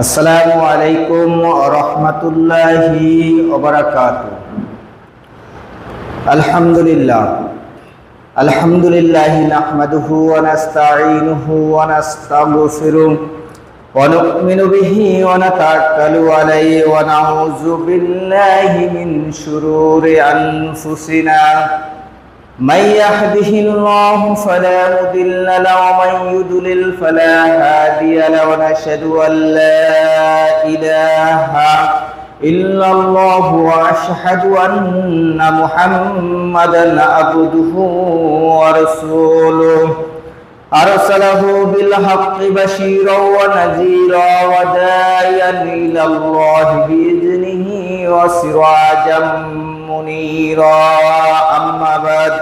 আসসালামু আলাইকুম ওয়া রাহমাতুল্লাহি ওয়া বারাকাতুহু। আলহামদুলিল্লাহি নাহমাদুহু ওয়া নাস্তাঈনুহু ওয়া নাস্তাগফিরুহু ওয়া নু'মিনু বিহি ওয়া নাতাওয়াক্কালু আলাইহি ওয়া নাউযু বিল্লাহি মিন শুরুরি আনফুসিনা। من يهده الله فلا مضل له ومن يضلل فلا هادي له ونشهد أن لا إله إلا الله وأشهد أن محمدا عبده ورسوله أرسله بالحق بشيرا ونذيرا وداعيا إلى الله بإذنه وسراجا منيرا. أما بعد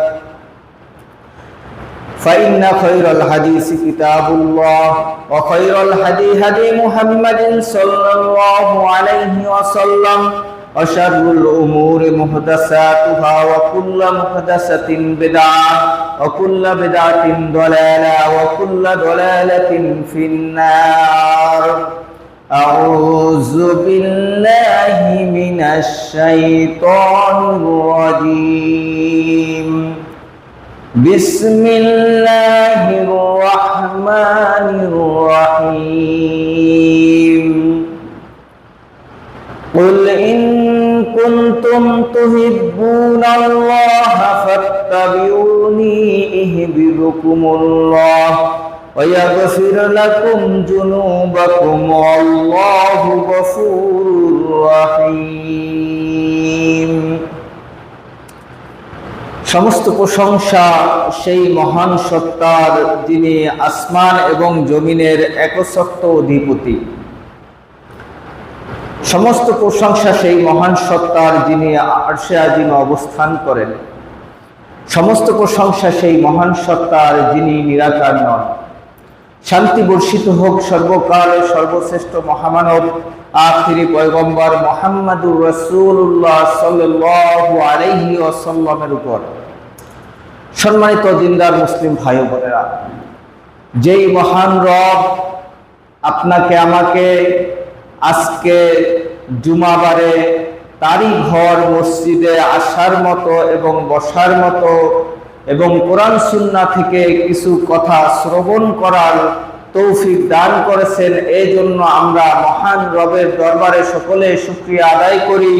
فإن خير الحديث كتاب الله وخير الهدي هدي محمد صلى الله عليه وسلم وشر الأمور محدثاتها وكل محدثة بدعة وكل بدعة ضلالة وكل ضلالة في النار. أعوذ بالله من الشيطان الرجيم. بسم الله الرحمن الرحيم. قل إن كنتم تحبون الله فاتبعوني يحببكم الله ويغفر لكم ذنوبكم والله غفور رحيم. সমস্ত প্রশংসা সেই মহান সত্তার, যিনি আসমান এবং জমিনের একচ্ছত্র অধিপতি। সমস্ত প্রশংসা সেই মহান সত্তার, যিনি আরশে আজিমে অবস্থান করেন। সমস্ত প্রশংসা সেই মহান সত্তার, যিনি নিরাকার নন। শান্তি বর্ষিত হোক সর্বকাল সর্বশ্রেষ্ঠ মহামানব আখিরি পয়গম্বর মুহাম্মদুর রাসূলুল্লাহ সাল্লাল্লাহু আলাইহি ওয়াসাল্লামের উপর। সম্মানিত দিনদার মুসলিম ভাই ও বোনেরা, যেই মহান রব আপনাকে আমাকে আজকে জুমাবারে তারই ঘর মসজিদে আসার মতো এবং বসার মতো এবং কোরআন সুন্নাহ থেকে কিছু কথা শ্রবণ করার তৌফিক দান করেছেন, এই জন্য আমরা মহান রবের দরবারে সকলে শুকরিয়া আদায় করি,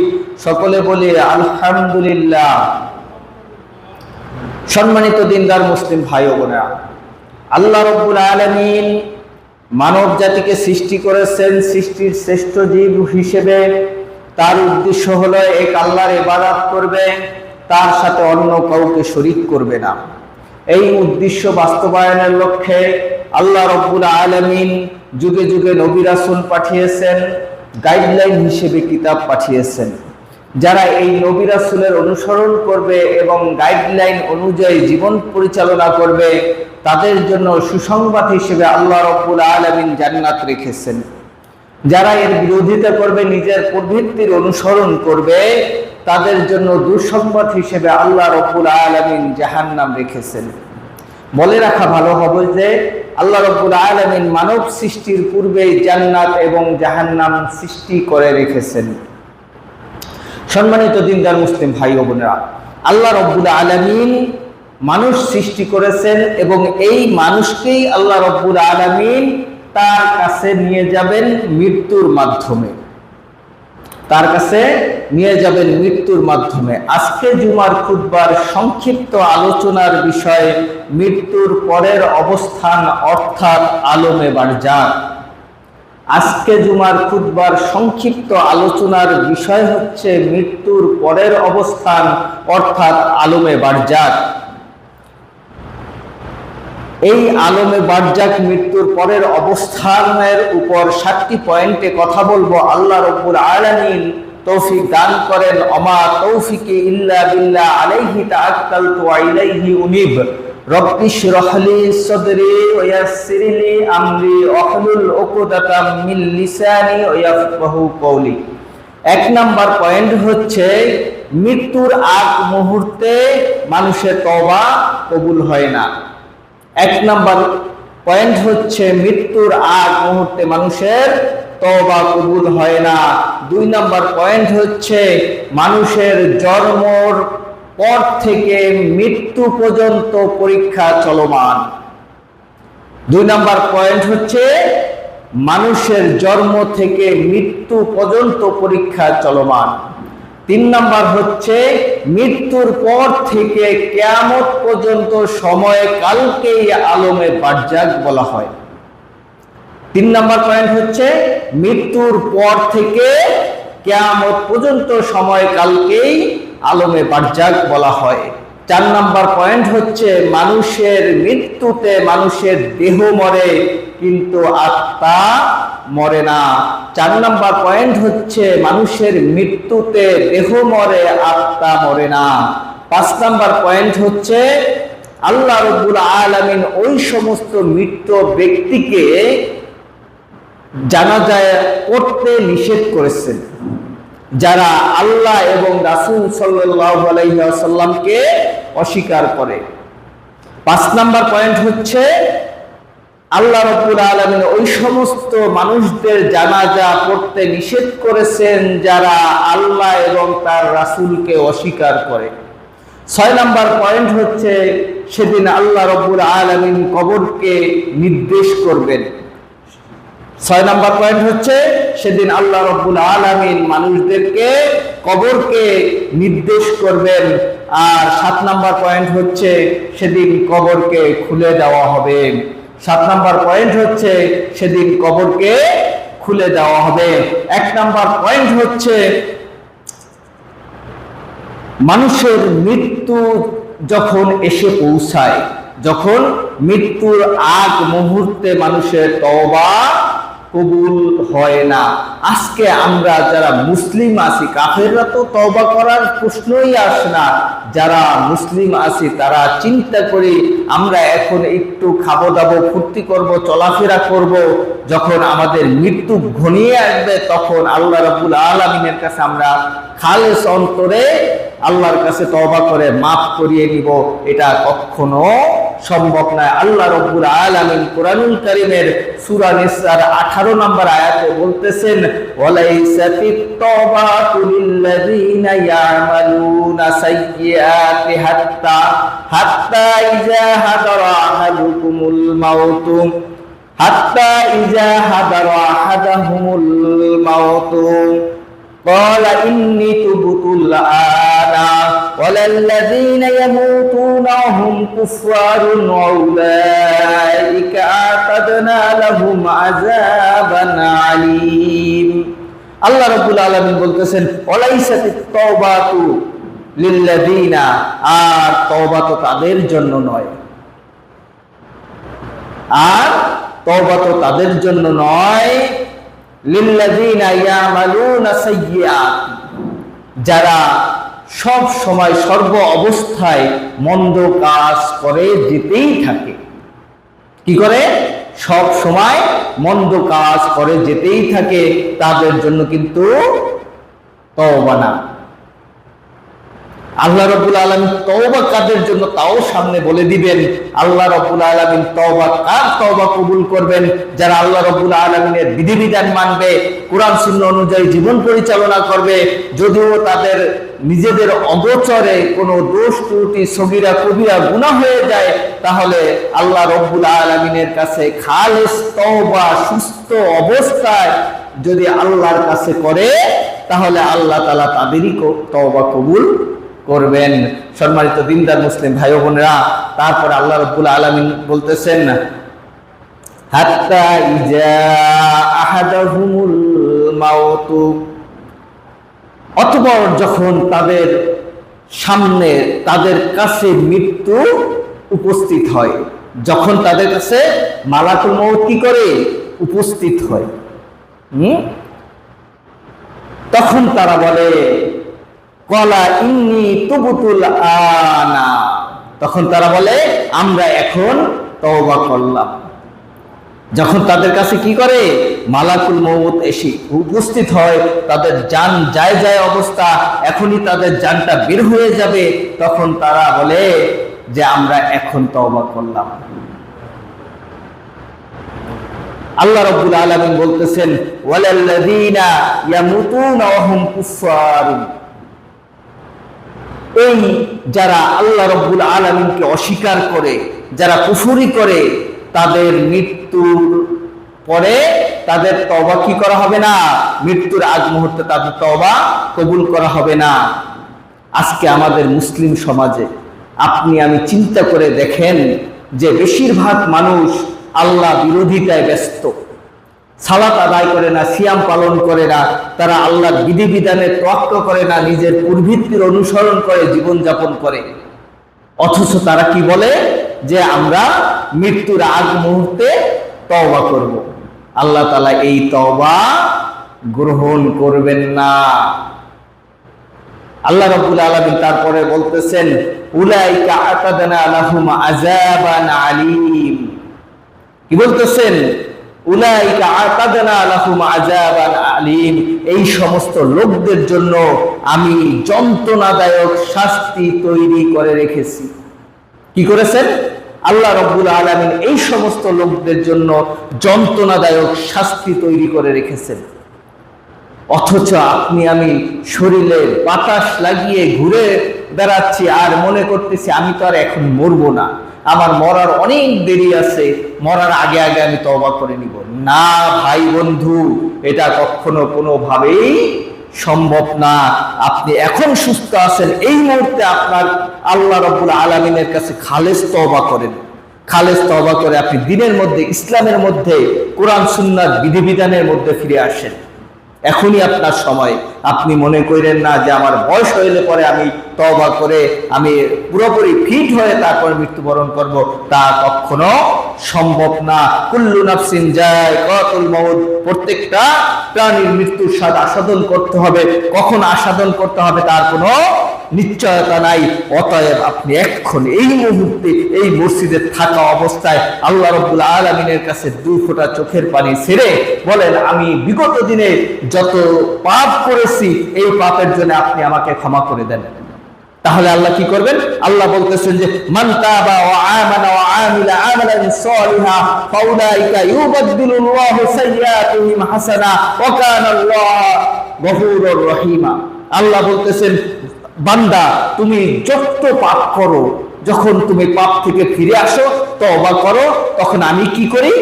সকলে বলি আলহামদুলিল্লাহ। সম্মানিত দিনদার মুসলিম ভাই ও বোনেরা, আল্লাহ রাব্বুল আলামিন মানব জাতিকে সৃষ্টি করেছেন সৃষ্টির শ্রেষ্ঠ জীব হিসেবে। তার উদ্দেশ্য হলো এক আল্লাহর ইবাদত করবে, তার সাথে অন্য কাউকে শরীক করবে না। এই উদ্দেশ্য বাস্তবায়নের লক্ষ্যে আল্লাহ রাব্বুল আলামিন যুগে যুগে নবী রাসূল পাঠিয়েছেন, গাইডলাইন হিসেবে কিতাব পাঠিয়েছেন। যারা এই নবী রাসূলের অনুসরণ করবে এবং গাইডলাইন অনুযায়ী জীবন পরিচালনা করবে, তাদের জন্য সুসংবাদ হিসেবে আল্লাহ রাব্বুল আলামিন জান্নাত রেখেছেন। যারা এর বিরোধিতা করবে, নিজের প্রবৃত্তির অনুসরণ করবে, তাদের জন্য দুঃসংবাদ হিসেবে আল্লাহ রাব্বুল আলামিন জাহান্নাম রেখেছেন। বলে রাখা ভালো হবে যে আল্লাহ রাব্বুল আলামিন মানব সৃষ্টির পূর্বেই জান্নাত এবং জাহান্নাম সৃষ্টি করে রেখেছেন। সম্মানিত দিনদার মুসলিম ভাই ও বোনেরা, আল্লাহ রাব্বুল আলামিন মানুষ সৃষ্টি করেছেন এবং এই মানুষকেই আল্লাহ রাব্বুল আলামিন তার কাছে নিয়ে যাবেন মৃত্যুর মাধ্যমে। তার কাছে নিয়ে যাবেন মৃত্যুর মাধ্যমে। আজকে জুমার খুতবার সংক্ষিপ্ত আলোচনার বিষয় মৃত্যুর পরের অবস্থান, অর্থাৎ আলমে বারজাক। আজকে জুমার খুতবার সংক্ষিপ্ত আলোচনার বিষয় হচ্ছে মৃত্যুর পরের অবস্থান, অর্থাৎ আলমে বারজাক। এই আলমে বারজাক, মৃত্যুর পরের অবস্থানের উপর 7টি পয়েন্টে কথা বলবো। আল্লাহ রাব্বুল আলামিন তৌফিক দান করেন। ওমা তৌফিকি ইল্লা বিল্লাহ আলাইহি তাওয়াক্কালতু ওয়া ইলাইহি উনীব। রব্বি ইশরাহ লি সাদরি ওয়া ইয়াসসির লি আমরি ওয়াহলুল উকদাতাম মিন লিসানি ইয়াফকাহু কওলি। 1 নাম্বার পয়েন্ট হচ্ছে মৃত্যুর আগ মুহূর্তে মানুষের তওবা কবুল হয় না। 1 নাম্বার পয়েন্ট হচ্ছে মৃত্যুর আগ মুহূর্তে মানুষের তওবা কবুল হয় না। 2 নম্বর পয়েন্ট হচ্ছে মানুষের জন্মর পর থেকে মৃত্যু পর্যন্ত পরীক্ষা চলমান। 2 নম্বর পয়েন্ট হচ্ছে মানুষের জন্ম থেকে মৃত্যু পর্যন্ত পরীক্ষা চলমান। 3 নম্বর হচ্ছে মৃত্যুর পর থেকে কিয়ামত পর্যন্ত সময়কালকেই আলমে বারজাক বলা হয়। 3 নম্বর পয়েন্ট হচ্ছে মৃত্যুর পর থেকে কিয়ামত পর্যন্ত সময়কালকেই আলমে বারজাক বলা হয়। 4 নম্বর পয়েন্ট হচ্ছে মানুষের মৃত্যুতে মানুষের দেহ মরে কিন্তু আত্মা মরে না। 4 নম্বর পয়েন্ট হচ্ছে মানুষের মৃত্যুতে দেহ মরে আত্মা মরে না। 5 নম্বর পয়েন্ট হচ্ছে আল্লাহ রাব্বুল আলামিন ওই সমস্ত মৃত ব্যক্তিকে জানাজায় পড়তে নিষেধ করেছেন যারা আল্লাহ এবং রাসূল সাল্লাল্লাহু আলাইহি ওয়াসাল্লামকে অস্বীকার করে। 5 নম্বর পয়েন্ট হচ্ছে আল্লাহ রাব্বুল আলামিন ওই সমস্ত মানুষদের জানাজা পড়তে নিষেধ করেছেন যারা আল্লাহ এবং তার রাসূলকে অস্বীকার করে। 6 নম্বর পয়েন্ট হচ্ছে সেদিন আল্লাহ রাব্বুল আলামিন কবরকে নির্দেশ করবেন। 6 নম্বর পয়েন্ট হচ্ছে সেদিন আল্লাহ রাব্বুল আলামিন মানুষদেরকে কবরকে নির্দেশ করবেন। আর 7 নম্বর পয়েন্ট হচ্ছে সেদিন কবরকে খুলে দেওয়া হবে। 7 নম্বর পয়েন্ট হচ্ছে সেদিন কবরকে খুলে দেওয়া হবে। 1 নম্বর পয়েন্ট হচ্ছে মানুষের মৃত্যু যখন এসে পৌঁছায়, যখন মৃত্যুর আগ মুহূর্তে মানুষের তওবা কবুল হয় না। আজকে আমরা যারা মুসলিম আছি, কাফেররা তো তওবা করার প্রশ্নই আসে না। যারা মুসলিম আছি তারা চিন্তা করি আমরা এখন একটু খাবো দাবো, ফুর্তি করব, চলাফেরা করব, যখন আমাদের মৃত্যু ঘনিয়ে আসবে তখন আল্লাহ রাব্বুল আলামিনের কাছে আমরা খালেস অন্তরে আল্লাহর কাছে তওবা করে মাফ করিয়ে নিব। এটা কখনো সম্ভব নয়। আল্লাহ রাব্বুল আলামিন কোরআনুল কারীমের সূরা নিসার 18 নম্বর আয়াতে বলতেছেন, ওয়ালাইসাতিত তাওবাতু লিল্লাযিনা ইয়ামালুনা সাইয়্যাতি হাত্তা ইযা হাদারা আহাদুকুমুল মাউতু قال إني تبت الآن ولا الذين يموتون وهم كفار أولئك أعتدنا لهم عذابا عليم। আল্লাহ রাব্বুল আলামিন বলতেছেন ওয়ালাইসাতিত তাওবাতু লিল্লাযিনা, আর তওবা তো তাদের জন্য নয়, আর তওবা তো তাদের জন্য নয় লিল্লাযিনা ইয়ামালুনা সাইয়্যাত, যারা সব সময় সর্ব অবস্থায় মন্দ কাজ করে যেতেই থাকে। কি করে? সব সময় মন্দ কাজ করে যেতেই থাকে, তাদের জন্য কিন্তু তওবা না। আল্লাহ রাব্বুল আলামিন তওবা কাদের জন্য তাও সামনে বলে দিবেন। আল্লাহ রাব্বুল আলামিন তওবা কার তওবা কবুল করবেন? যারা আল্লাহ রাব্বুল আলামিনের বিধিবিধান মানবে, কোরআন সুন্নাহ অনুযায়ী জীবন পরিচালনা করবে, যদিও তাদের নিজেদের অগোচরে কোনো দোষ ত্রুটি সগীরা কবিরা গুনাহ হয়ে যায়, তাহলে আল্লাহ রাব্বুল আলামিনের কাছে খালেস তওবা সুস্থ অবস্থায় যদি আল্লাহর কাছে করে, তাহলে আল্লাহ তাআলা তাদেরই তওবা কবুল করবেন। সম্মানিত দিনদার মুসলিম ভাই ও বোনেরা, তারপর আল্লাহ রাব্বুল আলামিন বলতেছেন হাত্তা ইজা আহাদাহুমুল মাউত, অতঃপর যখন তাদের সামনে তাদের কাছে মৃত্যু উপস্থিত হয়, যখন তাদের কাছে মালাকুল মউত কি করে উপস্থিত হয়, তখন তারা বলে কলা ইন্নী তুবতুল আনা, তখন তারা বলে আমরা এখন তওবা করলাম। যখন তাদের কাছে কি করে মালাকুল মউত এসে উপস্থিত হয়, তাদের জান যায় যায় অবস্থা, এখনই তাদের জানটা বের হয়ে যাবে, তখন তারা বলে যে আমরা এখন তওবা করলাম। আল্লাহ রাব্বুল আলামিন বলতেছেন ওয়ালাল্লাযীনা ইয়ামুতুনা ওয়া হুম কুফফার, এই যারা আল্লাহ রাব্বুল আলামিনকে অস্বীকার করে, যারা কুফরি করে, তাদের মৃত্যুর পরে তাদের তওবা কি করা হবে না? মৃত্যুর আগ মুহূর্তে তাদের তওবা কবুল করা হবে না। আজকে আমাদের মুসলিম সমাজে আপনি আমি চিন্তা করে দেখেন যে বেশিরভাগ মানুষ আল্লাহ বিরোধিতায় ব্যস্ত, সালাত আদায় করে না, সিয়াম পালন করে না, তারা আল্লাহর বিধিবিধানের তোয়াক্কা করে না, নিজের প্রবৃত্তির অনুসরণ করে জীবনযাপন করে। অথচ তারা কি বলে যে আমরা মৃত্যুর আগ মুহূর্তে তওবা করব। আল্লাহ তাআলা এই তওবা গ্রহণ করবেন না। আল্লাহ রাব্বুল আলামিন তারপরে বলতেছেন উলাইকা আতাদনা লাহুম আযাবান আলীম। কি বলতেছেন? উলাইকা আতাদনা লাহুম আযাবান আলীম, এই সমস্ত লোকদের জন্য আমি যন্ত্রণাদায়ক শাস্তি তৈরি করে রেখেছি। কি করেছেন? আল্লাহ রাব্বুল আলামিন এই সমস্ত লোকদের জন্য যন্ত্রণাদায়ক শাস্তি তৈরি করে রেখেছেন। অথচ আপনি আমি শরীরে বাতাস লাগিয়ে ঘুরে বেড়াচ্ছি আর মনে করতেছি আমি তো আর এখন মরবো না, আমার মরার অনেক দেরি আছে, মরার আগে আগে আমি তওবা করে নিব। না ভাই বন্ধু, এটা কখনো কোনোভাবেই সম্ভব না। আপনি এখন সুস্থ আছেন, এই মুহূর্তে আপনার আল্লাহ রাব্বুল আলামিনের কাছে খালেস তওবা করেন। খালেস তওবা করে আপনি দিনের মধ্যে, ইসলামের মধ্যে, কোরআন সুন্নাহর বিধিবিধানের মধ্যে ফিরে আসেন। এখনই আপনার সময়। আপনি মনে করেন না যে আমার বয়স হইলে পরে আমি তওবা করে আমি পুরোপুরি ফিট হয়ে তারপর মৃত্যুবরণ করব, তা কখনো সম্ভব না। কুল্লু নাফসিন যায়কাতুল মাউত, প্রত্যেকটা প্রাণীর মৃত্যুর স্বাদ আস্বাদন করতে হবে। কখন আস্বাদন করতে হবে তার কোনো নিশ্চয়তা নাই। অতএব আপনি এখন এই মুহূর্তে এই মসজিদে থাকা অবস্থায় আল্লাহ রাব্বুল আলামিনের কাছে 2 ফোঁটা চোখের পানি ছেড়ে বলেন আমি বিগত দিনে যত পাপ করেছি এই পাপের জন্য আপনি আমাকে ক্ষমা করে দেন। তাহলে আল্লাহ কি করবেন? আল্লাহ বলতেছেন যে মান তাবা ওয়া আমানা ওয়া আমিলা আমালান সালিহা ফাউলাইকা ইউবাদদিলুল্লাহু সাইয়্যাতিহিম হাসানা ওয়া কানা আল্লাহু গফুরুর রহিমা। আল্লাহ বলতেছেন বান্দা তুমি যত পাপ করো, যখন তুমি পাপ থেকে ফিরে আসো, তওবা করো, তখন আমি কি করি?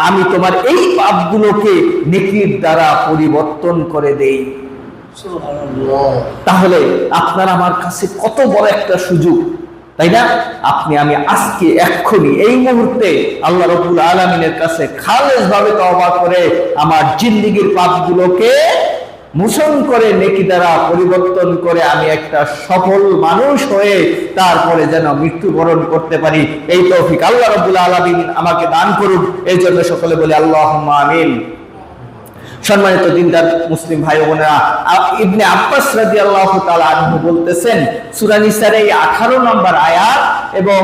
আমি তোমার এই পাপগুলোকে নেকির দ্বারা পরিবর্তন করে দেই। তাহলে আপনার আমার কাছে কত বড় একটা সুযোগ, তাই না? আপনি আমি আজকে এক্ষুনি এই মুহূর্তে আল্লাহ রাব্বুল আলামিনের কাছে খালেস ভাবে তওবা করে আমার জিন্দেগীর পাপগুলোকে মোচন করে নেকি দ্বারা পরিবর্তন করে আমি একটা সফল মানুষ হয়ে তারপরে যেন মৃত্যুবরণ করতে পারি, এই তৌফিক আল্লাহ রাব্বুল আলামিন আমাকে দান করুন। এই জন্য সকলে বলি আল্লাহুম্মা আমিন। সম্মানিত দিনদার মুসলিম ভাই বোনেরা, ইবনে আব্বাস রাদিয়াল্লাহু তাআলা আনহু বলতেছেন সূরা নিসার এই 18 নম্বর আয়াত এবং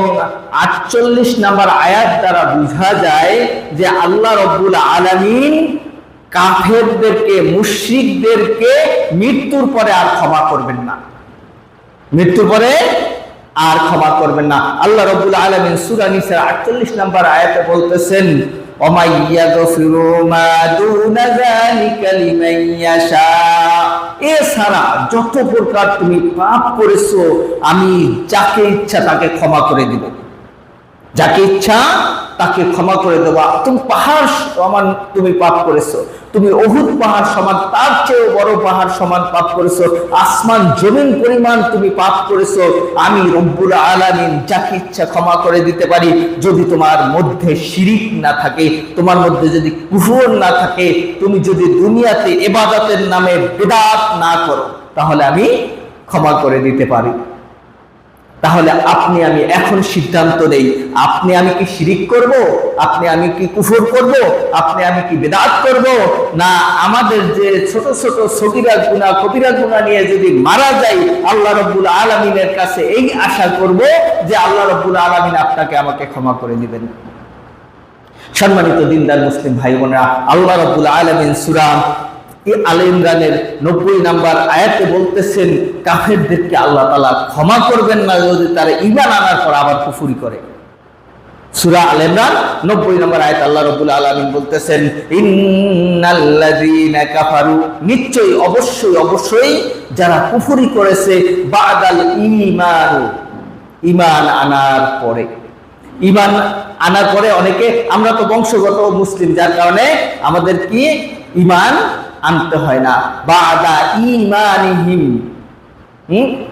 48 নম্বর আয়াত দ্বারা বোঝা যায় যে আল্লাহ রাব্বুল আলামিন কাফেরদেরকে, মুশরিকদেরকে মৃত্যুর পরে আর ক্ষমা করবেন না। মৃত্যুর পরে আর ক্ষমা করবেন না। আল্লাহ রাব্বুল আলামিন সূরা নিসার 48 নম্বর আয়াতে বলতেছেন ওমা ইয়াগফিরু মা দুনা যালিকা লিমান ইয়াশা, এছাড়া যত প্রকার তুমি পাপ করেছো আমি যাকে ইচ্ছা তাকে ক্ষমা করে দিব। যাকে ইচ্ছা তাকে ক্ষমা করে দেওয়া। তুমি পাহাড় সমান তুমি পাপ করেছো, তুমি উহুদ পাহাড় সমান, তার চেয়ে বড় পাহাড় সমান পাপ করেছো, আসমান জমিন পরিমাণ তুমি পাপ করেছো, আমি রব্বুল আলামিন যাকে ইচ্ছা ক্ষমা করে দিতে পারি যদি তোমার মধ্যে শিরিক না থাকে, তোমার মধ্যে যদি কুফর না থাকে, তুমি যদি দুনিয়াতে ইবাদতের নামে বিদআত না করো, তাহলে আমি ক্ষমা করে দিতে পারি। তাহলে আপনি আমি এখন সিদ্ধান্ত নেই, আপনি আমি কি শিরিক করব, আপনি আমি কি কুফর করব, আপনি আমি কি বিদআত করব, না আমাদের যে ছোট ছোট সগীরা গুনাহ কবিরা গুনাহ নিয়ে যদি মারা যাই আল্লাহ রাব্বুল আলামিনের কাছে এই আশা করব যে আল্লাহ রাব্বুল আলামিন আপনাকে আমাকে ক্ষমা করে দিবেন। সম্মানিত দিনদার মুসলিম ভাই বোনেরা, আল্লাহ রাব্বুল আলামিন সূরা আলে ইমরানের 90 নম্বর আয়াতে বলতেছেন কাফেরদেরকে আল্লাহ তাআলা ক্ষমা করবেন না যদি তারা ঈমান আনার পর আবার কুফরি করে। সূরা আল ইমরান 90 নম্বর আয়াত আল্লাহ রাব্বুল আলামিন বলতেছেন, ইন্নাল্লাযীনা কাফারু, নিশ্চয়ই অবশ্যই অবশ্যই যারা কুফরি করেছে, বাদাল ঈমান, ঈমান আনার পরে। ঈমান আনার পরে অনেকে, আমরা তো বংশগত মুসলিম, যার কারণে আমাদের কি ঈমান আনতে হয় না। বাদা ঈমানিহিম,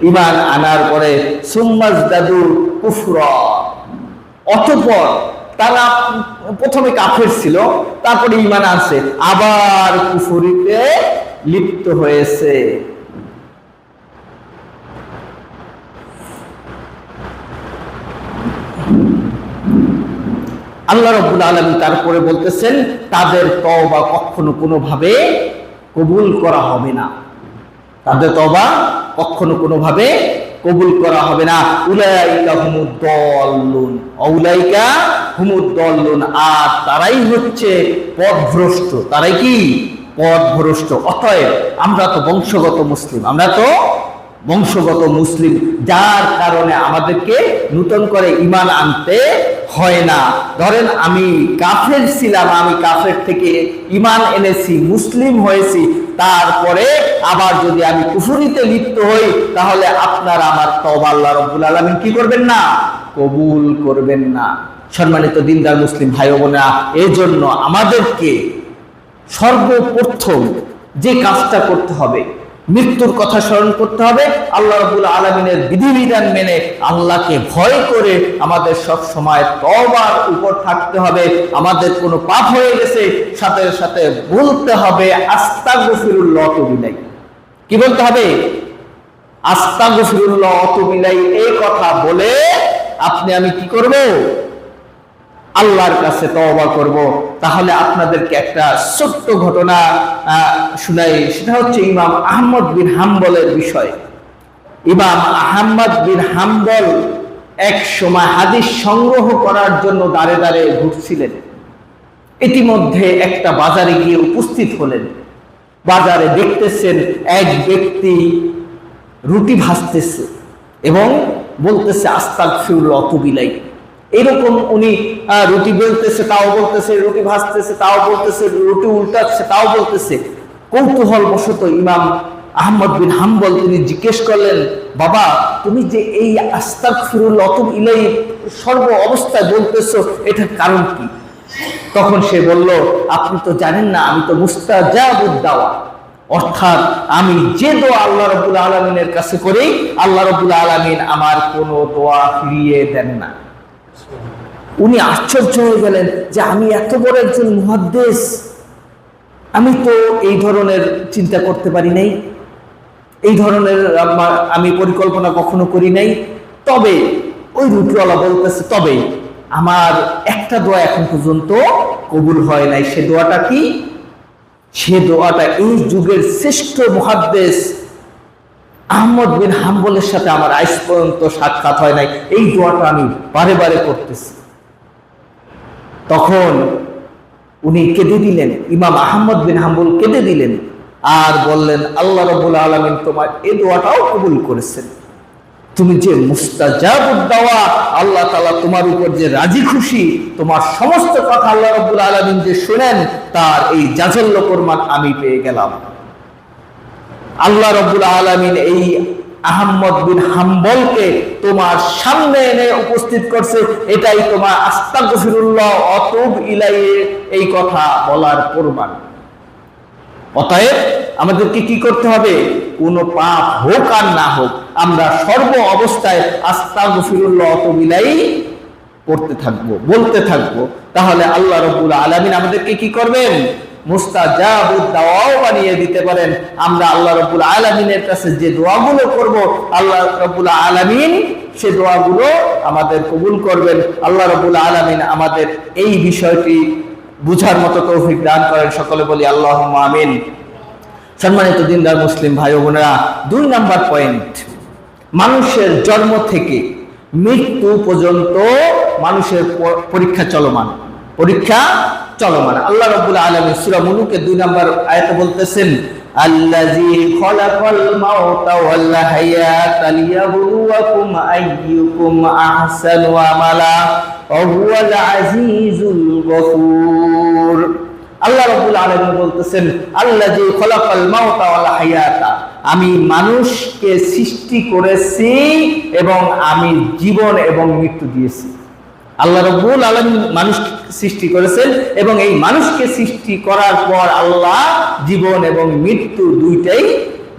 ঈমান আনার পরে সুম্মাজদাদু কুফরা, অতঃপর তারা প্রথমে কাফের ছিল, তারপরে ঈমান আনছে, আবার কুফরিতে লিপ্ত হয়েছে। আল্লাহ রাব্বুল আলামিন তারপরে বলতেছেন, তাদের তওবা কখনো কোনোভাবে কবুল করা হবে না, তাদের তওবা কখনো কোনোভাবে কবুল করা হবে না। উলাইকা হুমুদ দাল্লুন, উলাইকা হুমুদ দাল্লুন, আর তারাই হচ্ছে পথভ্রষ্ট। তারাই কি? পথভ্রষ্ট। অতএব আমরা তো বংশগত মুসলিম, আমরা তো বংশগত মুসলিম, যার কারণে আমাদেরকে নতুন করে ঈমান আনতে হয় না। ধরেন আমি কাফের ছিলাম, আমি কাফের থেকে ঈমান এনেছি, মুসলিম হয়েছি, তারপরে আবার যদি আমি কুফরিতে লিপ্ত হই, তাহলে আপনার আমার তওবা আল্লাহ রাব্বুল আলামিন কি করবেন না? কবুল করবেন না। সম্মানিত দিনদার মুসলিম ভাই ও বোনেরা, এজন্য আমাদেরকে সর্বপ্রথম যে কাজটা করতে হবে, মৃত্যুর কথা স্মরণ করতে হবে, আল্লাহ রাব্বুল আলামিনের বিধিবিধান মেনে আল্লাহকে ভয় করে আমাদের সব সময় তওবার উপর থাকতে হবে। আমাদের কোনো পাপ হয়ে গেছে, সাথে সাথে বলতে হবে আস্তাগফিরুল্লাহ ওয়া আতুবু ইলাইহি। কি বলতে হবে? আস্তাগফিরুল্লাহ ওয়া আতুবু ইলাইহি। এই কথা বলে আপনি আমি কি করব? আল্লাহর কাছে তওবা করব। তাহলে আপনাদেরকে একটা ছোট্ট ঘটনা শুনাই, সেটা হচ্ছে ইমাম আহমদ বিন হাম্বলের বিষয়। ইমাম আহমদ বিন হাম্বল এক সময় হাদিস সংগ্রহ করার জন্য দাঁড়ে দাঁড়ে ঘুরছিলেন। ইতিমধ্যে একটা বাজারে গিয়ে উপস্থিত হলেন। বাজারে দেখতেছেন এক ব্যক্তি রুটি ভাজতেছে এবং বলতেছে আস্তাগফিরুল্লাহ ওয়া আতুবু ইলাইহি। এরকম উনি রুটি বেলতেছে তাও বলতেছে, রুটি ভাজতেছে তাও বলতেছে, রুটি উল্টাচ্ছে তাও বলতেছে। কৌতূহল বশত ইমাম আহমদ বিন হাম্বল তিনি জিজ্ঞেস করলেন, বাবা তুমি যে এই আস্তাগফিরুল্লাহ ওয়া আতুবু ইলাইহি সর্ব অবস্থায় বলতেছো, এটার কারণ কি? তখন সে বলল, আপনি তো জানেন না, আমি তো মুস্তাজাবুদ দাওয়া, অর্থাৎ আমি যে দোয়া আল্লাহ রাব্বুল আলামিনের কাছে করি, আল্লাহ রাব্বুল আলামিন আমার কোনো দোয়া ফিরিয়ে দেন না। উনি আশ্চর্য হয়ে গেলেন যে আমি এত বড় একজন মুহাদ্দিস, আমি তো এই ধরনের চিন্তা করতে পারি নাই, এই ধরনের আমি পরিকল্পনা কখনো করি নাই। তবে ওই রুটিওয়ালা বলতেছে, তবে আমার একটা দোয়া এখন পর্যন্ত কবুল হয় নাই। সে দোয়াটা কি? সে দোয়াটা এই যুগের শ্রেষ্ঠ মুহাদ্দিস আহমদ বিন হাম্বলের সাথে আমার আজ পর্যন্ত সাক্ষাৎ হয় নাই, এই দোয়াটা আমি বারে বারে করতেছি। তখন উনি কেঁদে দিলেন, ইমাম আহমদ বিন হাম্বল কেঁদে দিলেন আর বললেন, আল্লাহ রাব্বুল আলামিন তোমার এই দোয়াটাও কবুল করেছেন। তুমি যে মুস্তাজাবুদ দাওয়া, আল্লাহ তাআলা তোমার উপর যে রাজি খুশি, তোমার সমস্ত কথা আল্লাহ রাব্বুল আলামিন যে শুনেন, তার এই জাজল্য প্রমাণ আমি পেয়ে গেলাম। আল্লাহ রাব্বুল আলামিন এই আহমদ বিন হাম্বলকে তোমার সামনে এনে উপস্থিত করছে, এটাই তোমার আস্তাগফিরুল্লাহ ওয়া আতুবু ইলাইহি এই কথা বলার প্রমাণ। অতএব আমাদেরকে কি করতে হবে? কোন পাপ হোক আর না হোক, আমরা সর্ব অবস্থায় আস্তাগফিরুল্লাহ ওয়া আতুবু ইলাইহি পড়তে থাকবো, বলতে থাকবো। তাহলে আল্লাহ রাব্বুল আলামিন আমাদেরকে কি করবেন? মুস্তাজাবুদ দাওয়াও বানিয়ে দিতে পারেন। আমরা আল্লাহ রাব্বুল আলামিনের কাছে যে দোয়াগুলো করব, আল্লাহ রাব্বুল আলামিন সে দোয়াগুলো আমাদের কবুল করবেন। আল্লাহ রাব্বুল আলামিন আমাদের এই বিষয়টি বুঝার মতো তৌফিক দান করেন। সকলে বলি আল্লাহুম্মা আমিন। সম্মানিত দিনদার মুসলিম ভাই ও বোনেরা, 2 নাম্বার পয়েন্ট, মানুষের জন্ম থেকে মৃত্যু পর্যন্ত মানুষের পরীক্ষা চলমান, পরীক্ষা চলমান। আল্লাহ রাব্বুল আলামিন সূরা মুলুকের 2 নাম্বার আয়াতে বলতেছেন, আল্লাযী খালাকাল মাউতা ওয়াল হায়াতা লিয়াবলুয়াকুম আইয়ুকুম আহসানু আমালা ওয়া হুয়াল আজিজুল গফুর। আল্লাহ রাব্বুল আলামিন বলতেছেন, আল্লাযী খলাকাল মাউতা ওয়াল হায়াতা, আমি মানুষকে সৃষ্টি করেছি এবং আমি জীবন এবং মৃত্যু দিয়েছি। আল্লাহ রাব্বুল আলামিন মানুষ সৃষ্টি করেছেন এবং এই মানুষকে সৃষ্টি করার পর আল্লাহ জীবন এবং মৃত্যু দুইটাই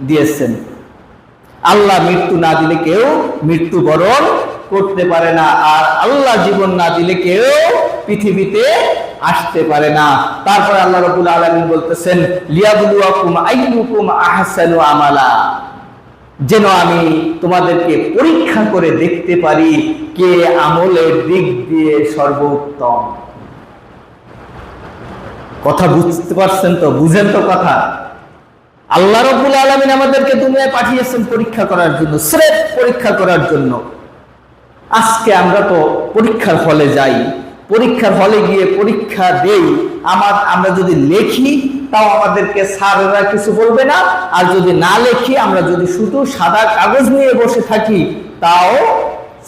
দিয়েছেন। আল্লাহ মৃত্যু না দিলে কেউ মৃত্যুবরণ করতে পারে না, আর আল্লাহ জীবন না দিলে কেউ পৃথিবীতে আসতে পারে না। তারপর আল্লাহ রাব্বুল আলামিন বলতেছেন, লিয়াবলুয়াকুম আইয়ুকুম আহসানু আমালা, যেন আমি তোমাদেরকে পরীক্ষা করে দেখতে পারি কে আমলের দিক দিয়ে সর্বোত্তম। কথা বুঝতে পারছেন তো? বুঝেন তো কথা? আল্লাহ রাব্বুল আলামিন আমাদেরকে দুনিয়ায় পাঠিয়েছেন পরীক্ষা করার জন্য, স্রেফ পরীক্ষা করার জন্য। আজকে আমরা তো পরীক্ষার হলে যাই, পরীক্ষার হলে গিয়ে পরীক্ষা দেই, আমরা যদি লেখি তাও আমাদেরকে স্যাররা কিছু বলবে না, আর যদি না লেখি, আমরা যদি শুধু সাদা কাগজ নিয়ে বসে থাকি তাও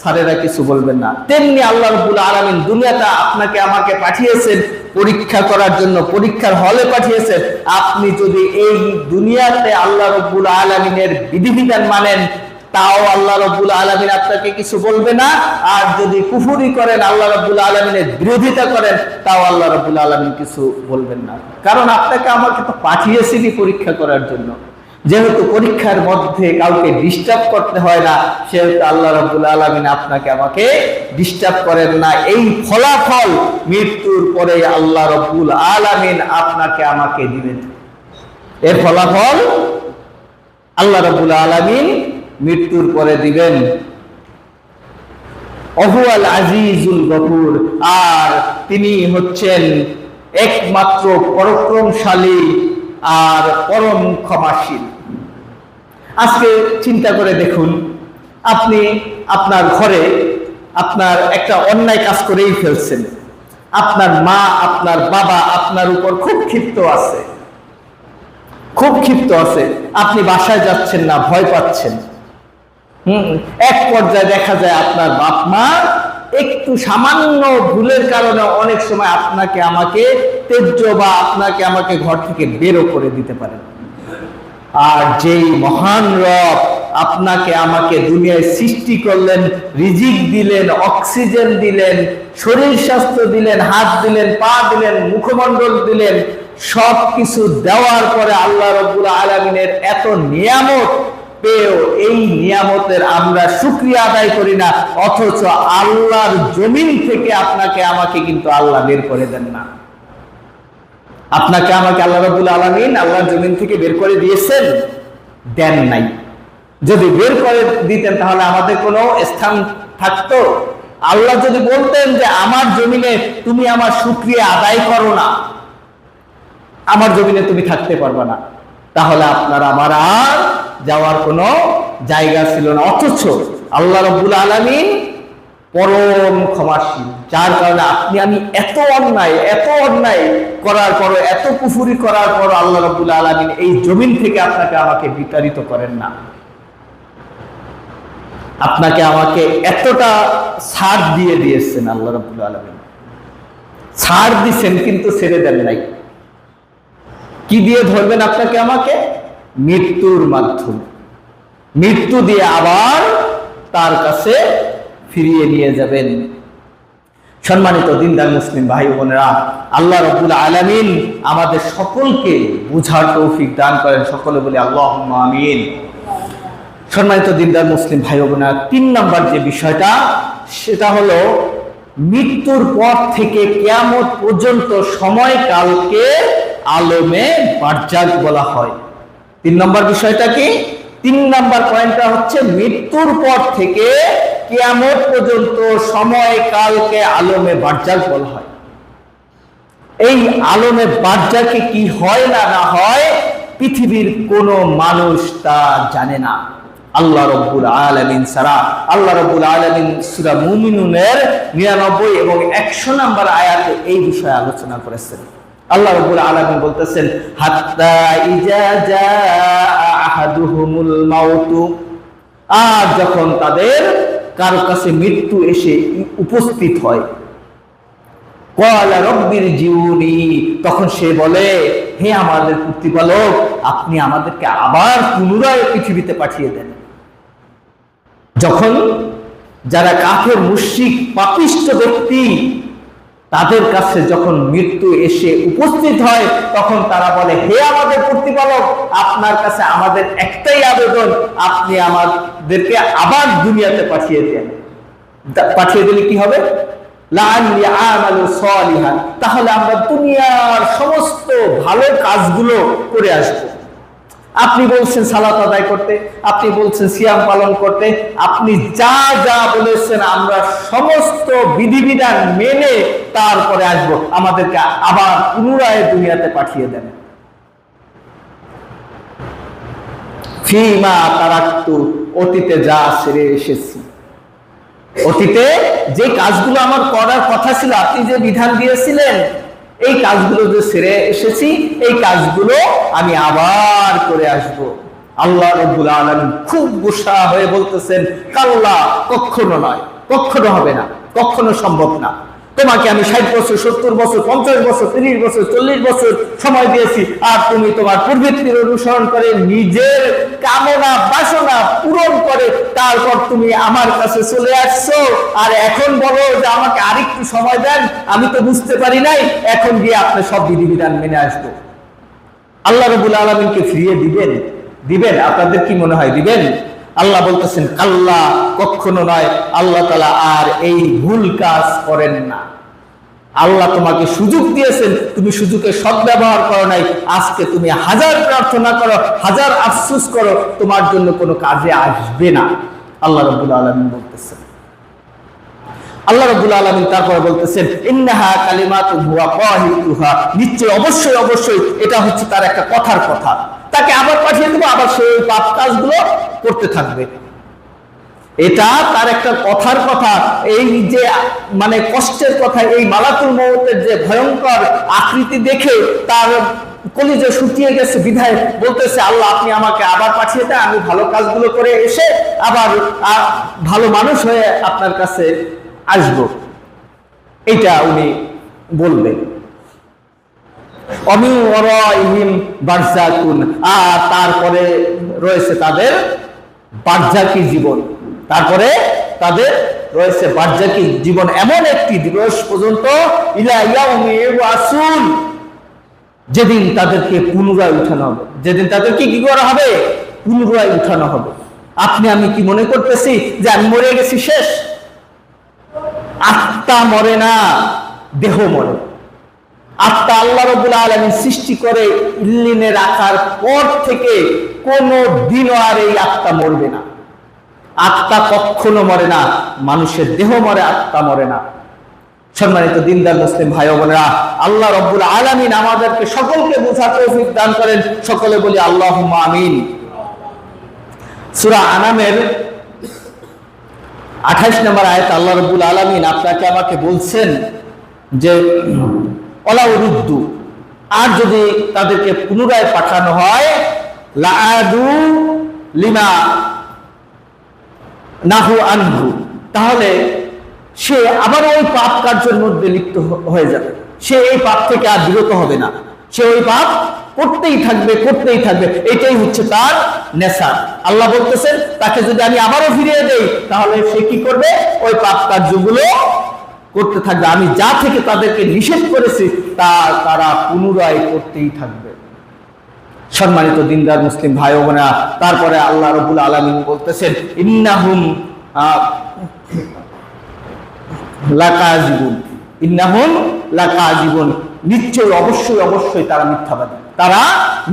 স্যারেরা কিছু বলবেন না। তেমনি আল্লাহ রাব্বুল আলামিন দুনিয়াতে আপনাকে আমাকে পাঠিয়েছেন পরীক্ষা করার জন্য, পরীক্ষার হলে পাঠিয়েছেন। আপনি যদি এই দুনিয়াতে আল্লাহ রাব্বুল আলামিনের বিধিবিধান মানেন তাও আল্লাহ রাব্বুল আলামিন আপনাকে কিছু বলবে না, আর যদি কুফরি করেন, আল্লাহ রাব্বুল আলামিনের বিরোধিতা করেন, তাও আল্লাহ রাব্বুল আলামিন কিছু বলবেন না। কারণ আপনাকে আমাকে তো পাঠিয়েছেনই পরীক্ষা করার জন্য। যেহেতু পরীক্ষার মধ্যে কাউকে ডিস্টার্ব করতে হয় না, সেহেতু আল্লাহ রাব্বুল আলামিন আপনাকে আমাকে ডিস্টার্ব করেন না। এই ফলাফল মৃত্যুর পরে আল্লাহ রাব্বুল আলামিন আপনাকে আমাকে দিবেন। এর ফলাফল আল্লাহ রাব্বুল আলামিন মৃত্যুর পরে দিবেন। ওহুয়াল আজিজুল গফুর, আর তিনি হচ্ছেন একমাত্র পরাক্রমশালী আর পরম ক্ষমাশীল। আজকে চিন্তা করে দেখুন, আপনি আপনার ঘরে আপনার একটা অন্যায় কাজ করেই ফেলছেন, আপনার মা আপনার বাবা আপনার উপর খুব ক্ষিপ্ত আছে, খুব ক্ষিপ্ত আছে, আপনি বাসায় যাচ্ছেন না, ভয় পাচ্ছেন। এক পর্যায়ে দেখা যায় আপনার বাপ মা একটু সামান্য ভুলের কারণে অনেক সময় আপনাকে আমাকে তেজ্য বা আপনাকে আমাকে ঘর থেকে বেরো করে দিতে পারেন। আর যেই মহান রব আপনাকে আমাকে দুনিয়ায় সৃষ্টি করলেন, রিজিক দিলেন, অক্সিজেন দিলেন, শরীর স্বাস্থ্য দিলেন, হাত দিলেন, পা দিলেন, মুখমণ্ডল দিলেন, সব কিছু দেওয়ার পরে আল্লাহ রাব্বুল আলামিনের এত নিয়ামত পেয়েও এই নিয়ামতের আমরা শুকরিয়া আদায় করি না, অথচ আল্লাহর জমিন থেকে আপনাকে আমাকে কিন্তু আল্লাহ বের করে দেন না। আপনাকে আমাকে আল্লাহ রাব্বুল আলামিন আল্লাহর জমিন থেকে বের করে দিয়েছেন? দেন নাই। যদি বের করে দিতেন তাহলে আমাদের কোনো স্থান থাকতো? আল্লাহ যদি বলতেন যে আমার জমিনে তুমি আমার শুকরিয়া আদায় করো না, আমার জমিনে তুমি থাকতে পারবে না, তাহলে আপনার আমার আর যাওয়ার কোনো জায়গা ছিল না। অথচ আল্লাহ রাব্বুল আলামিন পরম ক্ষমাশীল, যার কারণে আপনি আমি এত অন্যায় করার পর, এত কুফরি করার পর আল্লাহ রাব্বুল আলামিন এই জমিন থেকে আপনাকে আমাকে বিতাড়িত করেন না। আপনাকে আমাকে এতটা ছাড় দিয়ে দিয়েছেন আল্লাহ রাব্বুল আলামিন, ছাড় দিয়েছেন কিন্তু ছেড়ে দেন নাই। কি দিয়ে ধরবেন আপনাকে আমাকে? মৃত্যুর মাধ্যমে। মৃত্যু দিয়ে আবার তার কাছে ফিরিয়ে নিয়ে যাবেন। সম্মানিত দিনদার মুসলিম ভাই বোনেরা, আল্লাহ রাব্বুল আলামিন আমাদের সকলকে বুঝার তৌফিক দান করেন। সকলে বলি আল্লাহুম্মা আমিন। সম্মানিত দিনদার মুসলিম ভাই বোনেরা, ৩ নম্বর যে বিষয়টা, সেটা হলো মৃত্যুর পর থেকে কিয়ামত পর্যন্ত সময়কালকে আলমে বারজাক বলা হয়। ৩ নম্বর বিষয়টা কি? ৩ নম্বর পয়েন্টটা হচ্ছে মৃত্যুর পর থেকে কিয়ামত পর্যন্ত সময়কালকে আলমে বারজাক বলা হয়। এই আলমে বারজাকে কি হয় না না হয় পৃথিবীর কোনো মানুষ তা জানে না, আল্লাহ রাব্বুল আলামিন ছাড়া। আল্লাহ রাব্বুল আলামিন সূরা মুমিনুনের 99 এবং 100 নম্বর আয়াতে এই বিষয়ে আলোচনা করেছেন। আল্লাহ রাব্বুল আলামিন বলতেছেন, হাত্তা ইজা জাআ আহাদুহুমুল মাউত, আর যখন তাদের কারো কাছে মৃত্যু এসে উপস্থিত হয়, ক্বালা রাব্বিরজিউনি, তখন সে বলে, হে আমাদের প্রতিপালক, আপনি আমাদেরকে আবার পুনরায় পৃথিবীতে পাঠিয়ে দেন। যখন যারা কাফের, মুশরিক, পাপিষ্ঠ ব্যক্তি, তাদের কাছে যখন মৃত্যু এসে উপস্থিত হয়, তখন তারা বলে, হে আমাদের প্রতিপালক, আপনার কাছে আমাদের একটাই আবেদন, আপনি আমাদেরকে আবার দুনিয়াতে পাঠিয়ে দেন। পাঠিয়ে দিলে কি হবে? লাআল্লি আমালু সালিহান, তাহলে আমরা দুনিয়ার সমস্ত ভালো কাজগুলো করে আসব। আপনি বলছেন সালাত আদায় করতে, আপনি বলছেন সিয়াম পালন করতে, আপনি যা যা বলেছেন আমরা সমস্ত বিধিবিধান মেনে তারপরে আসব, আমাদেরকে আবার পুনরায় দুনিয়াতে পাঠিয়ে দেন। ফিমা তারাক্তু, অতীতে যা ছেড়ে এসেছি, অতীতে যে কাজগুলো আমার করার কথা ছিল, আপনি যে বিধান দিয়েছিলেন, এই কাজগুলো যে ছেড়ে এসেছি, এই কাজগুলো আমি আবার করে আসব। আল্লাহ রাব্বুল আলামিন খুব গুসা হয়ে বলতেছেন, কাল্লা, কখনো নয়, কখনো হবে না, কখনো সম্ভব না। তোমাকে আমি 60 বছর, 70 বছর, 50 বছর, 30 বছর, 40 বছর সময় দিয়েছি, আর তুমি তোমার প্রবৃত্তির অনুসরণ করে নিজের কামনা বাসনা পূরণ করে তারপর তুমি আমার কাছে চলে আসছো, আর এখন বলো যে আমাকে আরেকটু সময় দেন, আমি তো বুঝতে পারি নাই, এখন গিয়ে আপনি সব বিধিবিধান মেনে আসবো। আল্লাহ রাব্বুল আলামিনকে ফিরিয়ে দিবেন? দিবেন? আপনাদের কি মনে হয় দিবেন? আল্লাহ বলতেছেন, কাল্লা, কখনো নয়, আল্লাহ তাআলা আর এই ভুল কাজ করেন না। আল্লাহ তোমাকে সুযোগ দিয়েছেন, তুমি সুযোগের সদ্ব্যবহার করো নাই। আজকে তুমি হাজার প্রার্থনা করো, হাজার আফসোস করো, তোমার জন্য কোনো কাজে আসবে না। আল্লাহ রাব্বুল আলামিন বলতেছেন। আল্লাহ রাব্বুল আলামিন তারপরে বলতেছেন, ইন্নাহা কালিমাতুন হুয়া কাহিলুহা, নিশ্চয় অবশ্যই অবশ্যই এটা হচ্ছে তার একটা কথার কথা। তাকে আবার পাঠিয়ে দেবো, আবার সেই পাপ কাজগুলো করতে থাকবে। এটা তার একটা কথার কথা। এই যে মানে কষ্টের কথা, এই মালাকুল মউতের যে ভয়ঙ্কর আকৃতি দেখে তার কলিজা শুকিয়ে গেছে, বিধায় বলতেছে, আল্লাহ আপনি আমাকে আবার পাঠিয়ে দেন, আমি ভালো কাজগুলো করে এসে আবার ভালো মানুষ হয়ে আপনার কাছে আসবো। এটা উনি বলবেন। অমি ওয়ারাইহিম বারযাকুন, আর তারপরে রয়েছে তাদের বারযাকি জীবন। তারপরে তাদের রয়েছে বারযাকি জীবন, এমন একটি দিবস পর্যন্ত, ইলা ইয়াউমি ইউবাসুন, যেদিন তাদেরকে পুনরায় উঠানো হবে। যেদিন তাদেরকে কি করা হবে? পুনরায় উঠানো হবে। আপনি আমি কি মনে করতেছি যে আমি মরে গেছি, শেষ? আত্মা মরে না, দেহ মরে। আত্মা আল্লাহ রাব্বুল আলামিন সৃষ্টি করে ইল্লিনে রাখার পর থেকে কোনো দিনও আর এই আত্মা মরবে না। আত্মা কখনো মরে না, মানুষের দেহ মরে, আত্মা মরে না। সম্মানিত দিনদার মুসলিম ভাই বোনেরা, আল্লাহ রাব্বুল আলামিন আমাদেরকে সকলকে বোঝার তৌফিক দান করেন। সকলে বলি আল্লাহুম্মা আমিন। সূরা আনামের 28 নম্বর আয়াতে আল্লাহ রাব্বুল আলামিন আপনাকে আমাকে বলছেন যে ওয়ালাউ রুদ্দু, আর যদি তাদেরকে পুনরায় পাঠানো হয়, লাআদু লিমা নাহু আনহু, তাহলে সে আবার ওই পাপ কার্যের মধ্যে লিপ্ত হয়ে যাবে। সে এই পাপ থেকে আর বিরত হবে না, সে ওই পাপ করতেই থাকবে, করতেই থাকবে। এটাই হচ্ছে তার নেশা। আল্লাহ বলতেছেন, তাকে যদি আমি আবারও ফিরিয়ে দেই, তাহলে সে কি করবে? ওই পাপ কার্যগুলো করতে থাকবে। আমি যা থেকে তাদেরকে নিষেধ করেছি তা তারা পুনরায় করতেই থাকবে। সম্মানিত দিনদার মুসলিম ভাই ও বোনেরা, তারপরে আল্লাহ রাব্বুল আলামিন বলতেছেন, ইন্নাহুম লাকাযিবুন, ইন্নাহুম লাকাযিবুন, নিশ্চয়ই অবশ্যই অবশ্যই তারা মিথ্যাবাদী। তারা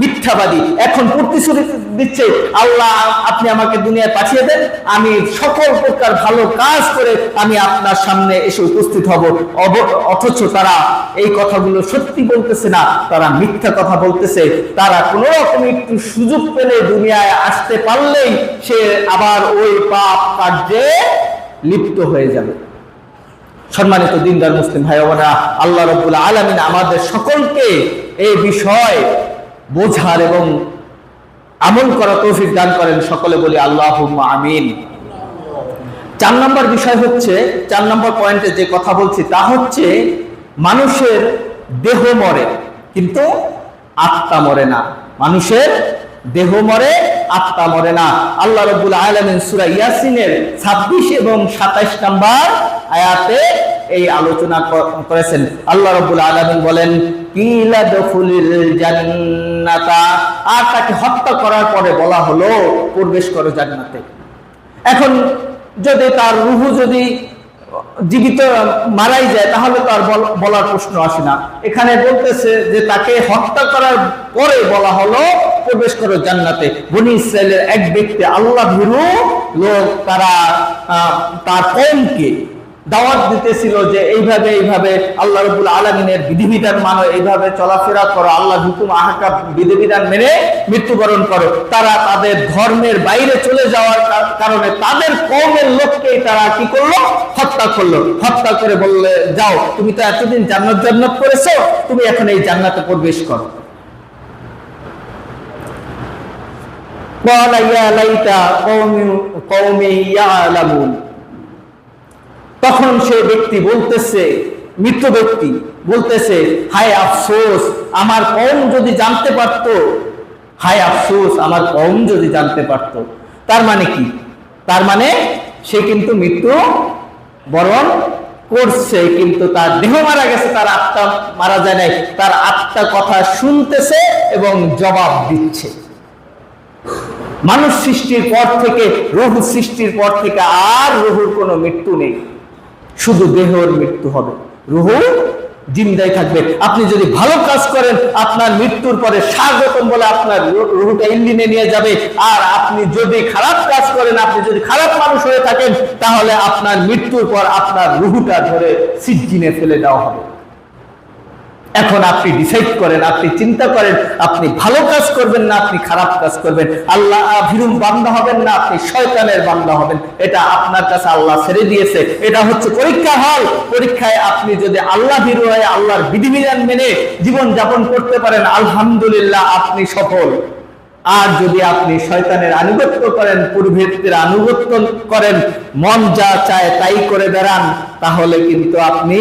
মিথ্যাবাদী। এখন প্রতিশ্রুতি দিচ্ছে, আল্লাহ আপনি আমাকে দুনিয়ায় পাঠিয়ে দেন, আমি সকল প্রকার ভালো কাজ করে আমি আপনার সামনে এসে উপস্থিত হব। অথচ তারা এই কথাগুলো সত্যি বলতেছে না, তারা মিথ্যা কথা বলতেছে। তারা কোনো রকম একটু সুযোগ পেলে, দুনিয়ায় আসতে পারলেই সে আবার ওই পাপ কার্যে লিপ্ত হয়ে যাবে। সম্মানিত দিনদার মুসলিম ভাই বোনেরা, আল্লাহ রাব্বুল আলামিন আমাদের সকলকে এই বিষয় বোঝার এবং আমল করার তৌফিক দান করেন। সকলে বলি আল্লাহুম্মা আমিন। 4 নম্বর বিষয় হচ্ছে, 4 নম্বর পয়েন্টে যে কথা বলছি তা হচ্ছে মানুষের দেহ মরে কিন্তু আত্মা মরে না। মানুষের দেহ মরে, আত্মা মরে না। আল্লাহ রাব্বুল আলামিন সূরা ইয়াসিনের 26 এবং 27 নম্বর আয়াতে এই আলোচনা করেছেন। আল্লাহ রাব্বুল আলামিন বলেন, কিলা দুখুলিল জান্নাতা, আর তাকে হত্যা করার পরে বলা হলো প্রবেশ করো জান্নাতে। এখন যদি তার রূহ যদি জীবিত মারাই যায় তাহলে তো আর বলার প্রশ্ন আসে না। এখানে বলতেছে যে তাকে হত্যা করার পরে বলা হলো প্রবেশ করো জান্নাতে। বনি ইসরাইলের এক ব্যক্তি আল্লাহ ভীরু লোক, তারা তার কওমকে দাওয়াত দিতেছিল যে এইভাবে এইভাবে আল্লাহ রাব্বুল আলামিনের বিধিবিধান মানো, এইভাবে চলাফেরা করো, আল্লাহ হুকুম আহকাম বিধিবিধান মেনে মৃত্যুবরণ করো। তারা তাদের ধর্মের বাইরে চলে যাওয়ার কারণে তাদের কওমের লোককেই তারা কি করলো? হত্যা করলো। হত্যা করে বললে, যাও, তুমি তো এতদিন জান্নাত জান্নাত করেছো, তুমি এখন এই জান্নাতে প্রবেশ করো। ক্বালা ইয়া লাইতা কওমি ইয়ালামুন, তখন সে ব্যক্তি বলতেছে, মৃত ব্যক্তি বলতেছে, হায় আফসোস, আমার কওম যদি জানতে পারতো, হায় আফসোস, আমার কওম যদি জানতে পারতো। তার মানে কি? তার মানে সে কিন্তু মৃত্যু বরণ করছে, কিন্তু তার দেহ মারা গেছে, তার আত্মা মারা যায় নাই। তার আত্মা কথা শুনতেছে এবং জবাব দিচ্ছে। মানুষ সৃষ্টির পর থেকে, রূহ সৃষ্টির পর থেকে আর রূহের কোনো মৃত্যু নেই, শুধু দেহের মৃত্যু হবে, রূহ জিন্দাই থাকবে। আপনি যদি ভালো কাজ করেন, আপনার মৃত্যুর পরে স্বাগতম বলে আপনার রূহটা ইঞ্জিনে নিয়ে যাবে। আর আপনি যদি খারাপ কাজ করেন, আপনি যদি খারাপ মানুষ হয়ে থাকেন, তাহলে আপনার মৃত্যুর পর আপনার রূহটা ধরে সিজ্জিনে ফেলে দেওয়া হবে। এখন আপনি ডিসাইড করেন, আপনি চিন্তা করেন, আপনি ভালো কাজ করবেন না আপনি খারাপ কাজ করবেন, আল্লাহ ভীরু বান্দা হবেন না আপনি শয়তানের বান্দা হবেন। এটা আপনার কাছে আল্লাহ ছেড়ে দিয়েছে। এটা হচ্ছে পরীক্ষা হল। পরীক্ষায় আপনি যদি আল্লাহ ভীরু হয়ে আল্লাহর বিধিবিধান মেনে জীবন যাপন করতে পারেন, আলহামদুলিল্লাহ, আপনি সফল। আর যদি আপনি শয়তানের আনুগত্য করেন, পূর্ববর্তীর আনুগত্য করেন, মন যা চায় তাই করে বেড়ান, তাহলে কিন্তু আপনি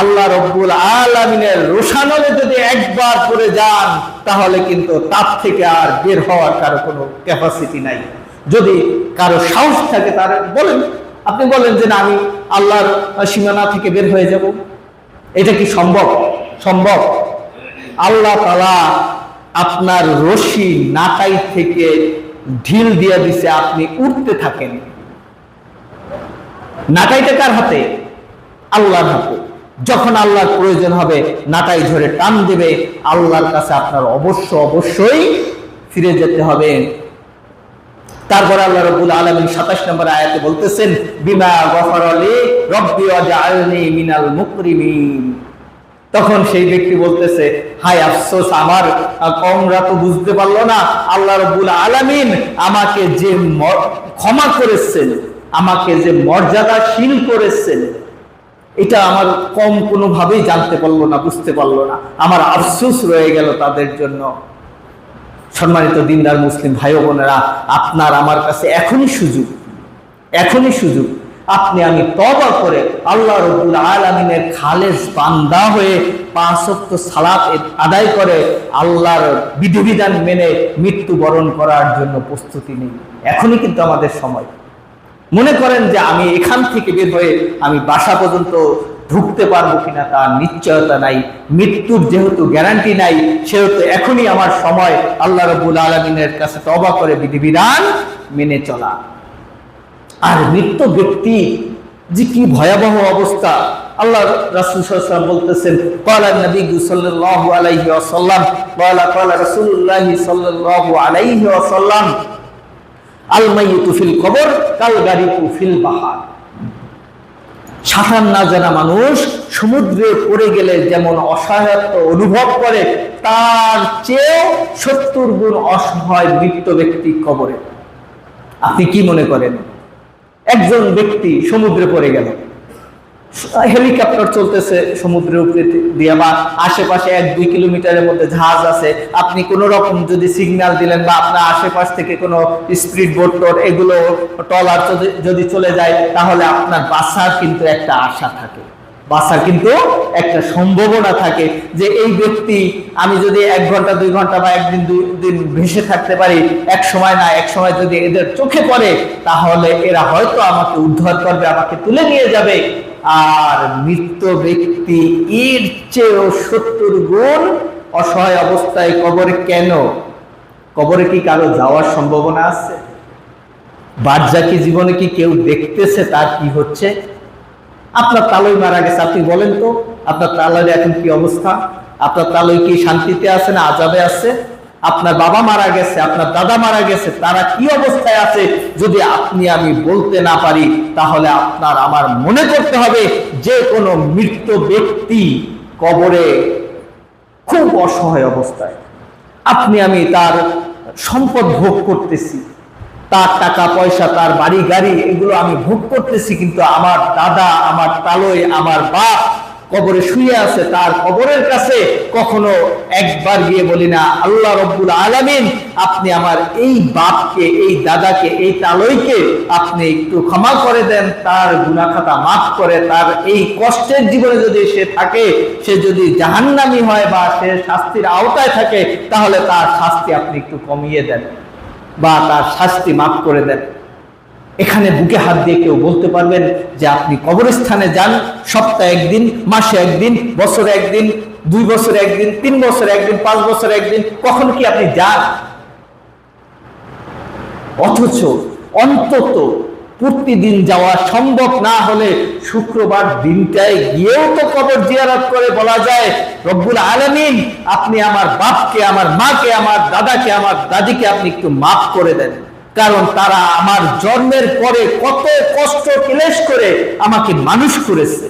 আল্লাহ রাব্বুল আলামিনের রোশানলে যদি একবার পড়ে যান, তাহলে কিন্তু তার থেকে আর বের হওয়ার কারো কোনো ক্যাপাসিটি নাই। যদি কারো সাহস থাকে তার বলেন, আপনি বলেন যে না, আমি আল্লাহর সীমানা থেকে বের হয়ে যাব। এটা কি সম্ভব? সম্ভব। আল্লাহ তাআলা আপনার রশি নাটাই থেকে ঢিল দিয়ে দিছে, আপনি উঠতে থাকেন। নাটাইটা কার হাতে? আল্লাহর হাতে। যখন আল্লাহর প্রয়োজন হবে নাটাই ধরে টান দেবে। আল্লাহর কাছে আপনার অবশ্যই ফিরে যেতে হবে। তারপর আল্লাহ রাব্বুল আলামিন 27 নম্বর আয়াতে বলতেছেন, বিমা গফারা লি রব্বি ওয়াজআলনি মিনাল মুকরিমিন। তখন সেই ব্যক্তি বলতেছে, হায় আফসোস, আমার কওমরা তো বুঝতে পারলো না, আল্লাহ রাব্বুল আলামিন আমাকে যে ক্ষমা করেছেন, আমাকে যে মর্যাদাশীল করেছেন, এটা আমার কম কোনোভাবেই জানতে পারলো না, বুঝতে পারলো না। আমার আফসোস রয়ে গেল তাদের জন্য। সম্মানিত দিনদার মুসলিম ভাই ও বোনেরা, আপনার আমার কাছে এখনই সুযোগ, আপনি আমি তওবা করে আল্লাহ রাব্বুল আলামিনের খালেস বান্দা হয়ে 5 ওয়াক্ত সালাত আদায় করে আল্লাহর বিধিবিধান মেনে মৃত্যুবরণ করার জন্য প্রস্তুতি নিই। এখনই কিন্তু আমাদের সময়। মনে করেন যে আমি এখান থেকে বের হয়ে আমি বাসা পর্যন্ত ঢুকতে পারবো কিনা তার নিশ্চয়তা নাই। মৃত্যুর যেহেতু গ্যারান্টি নাই, সেহেতু এখনই আমার সময় আল্লাহ রাব্বুল আলামিনের কাছে তওবা করে বিধিবিধান মেনে চলা। আর মৃত্যু ব্যক্তি যে কি ভয়াবহ অবস্থা, আল্লাহ রাসূল সাল্লাল্লাহু আলাইহি ওয়াসাল্লাম বলতেছেন, ক্বালা নবী সাল্লাল্লাহু আলাইহি ওয়াসাল্লাম, ক্বালা রাসূলুল্লাহ সাল্লাল্লাহু আলাইহি ওয়াসাল্লাম, আল মাইয়িতু ফিল কবর কাল গারিকু ফিল বাহার। সাঁতার না জানা মানুষ সমুদ্রে পড়ে গেলে যেমন অসহায়ত্ব অনুভব করে, তার চেয়ে 70 গুণ অসহায় মৃত ব্যক্তি কবরে। আপনি কি মনে করেন? একজন ব্যক্তি সমুদ্রে পড়ে গেল, হেলিকপ্টার চলতেছে সমুদ্রের উপরে দিয়ে, বা আশেপাশে 1-2 কিলোমিটারের মধ্যে জাহাজ আছে, আপনি কোন রকম যদি সিগন্যাল দিলেন বা আপনার আশেপাশ থেকে কোনো স্পিড বোট এগুলো ট্রলার যদি চলে যায়, তাহলে আপনার বাঁচার কিন্তু একটা আশা থাকে। বাঁচার কিন্তু একটা সম্ভাবনা থাকে যে এই ব্যক্তি, আমি যদি 1 ঘন্টা 2 ঘন্টা বা একদিন 2 দিন ভেসে থাকতে পারি, এক সময় না এক সময় যদি এদের চোখে পড়ে তাহলে এরা হয়তো আমাকে উদ্ধার করবে, আমাকে তুলে নিয়ে যাবে। আর মৃত ব্যক্তি এর চেয়েও 70 গুণ অসহায় অবস্থায় কবরে। কেন? কবরে কি কারো যাওয়ার সম্ভাবনা আছে? বারজাকি জীবনে কি কেউ দেখতেছে তার কি হচ্ছে? আপনার তালই মারা গেছে, আপনি বলেন তো আপনার তালয়ের এখন কি অবস্থা? আপনার তালই কি শান্তিতে আছে না আযাবে আছে? আপনার বাবা মারা গেছে, আপনার দাদা মারা গেছে, তারা কি অবস্থায় আছে যদি আপনি আমি বলতে না পারি, তাহলে আপনার আমার মনে করতে হবে যে কোনো মৃত ব্যক্তি কবরে খুব অসহায় অবস্থায়। আপনি আমি তার সম্পদ ভোগ করতেছি, তার টাকা পয়সা, তার বাড়ি গাড়ি, এগুলো আমি ভোগ করতেছি, কিন্তু আমার দাদা, আমার তালই, আমার বাপ কবরে শুয়ে আছে। তার কবরের কাছে কখনো একবার গিয়ে বলি না, আল্লাহ রব্বুল আলামিন আপনি আমার এই বাপকে, এই দাদাকে, এই তালইকে আপনি একটু ক্ষমা করে দেন, তার গুনাহ খাতা মাফ করে, তার এই কষ্টের জীবনে যদি সে থাকে, সে যদি জাহান্নামী হয় বা সে শাস্তির আওতায় থাকে, তাহলে তার শাস্তি আপনি একটু কমিয়ে দেন বা তার শাস্তি মাফ করে দেন। এখানে বুকে হাত দিয়ে কেউ বলতে পারবেন যে আপনি কবরস্থানে যান সপ্তাহে 1 দিন, মাসে 1 দিন, বছরে 1 দিন, 2 বছরে 1 দিন, 3 বছরে 1 দিন, 5 বছরে 1 দিন, কখন কি আপনি যান? অথচ অন্তত প্রতিদিন যাওয়া সম্ভব না হলে শুক্রবার দিনটায় গিয়েও তো কবর জিয়ারত করে বলা যায়, রব্বুল আলামিন আপনি আমার বাপকে, আমার মাকে, আমার দাদাকে, আমার দাদিকে আপনি একটু মাফ করে দেন, কারণ তারা আমার জন্মের পরে কত কষ্ট ক্লেশ করে আমাকে মানুষ করেছে।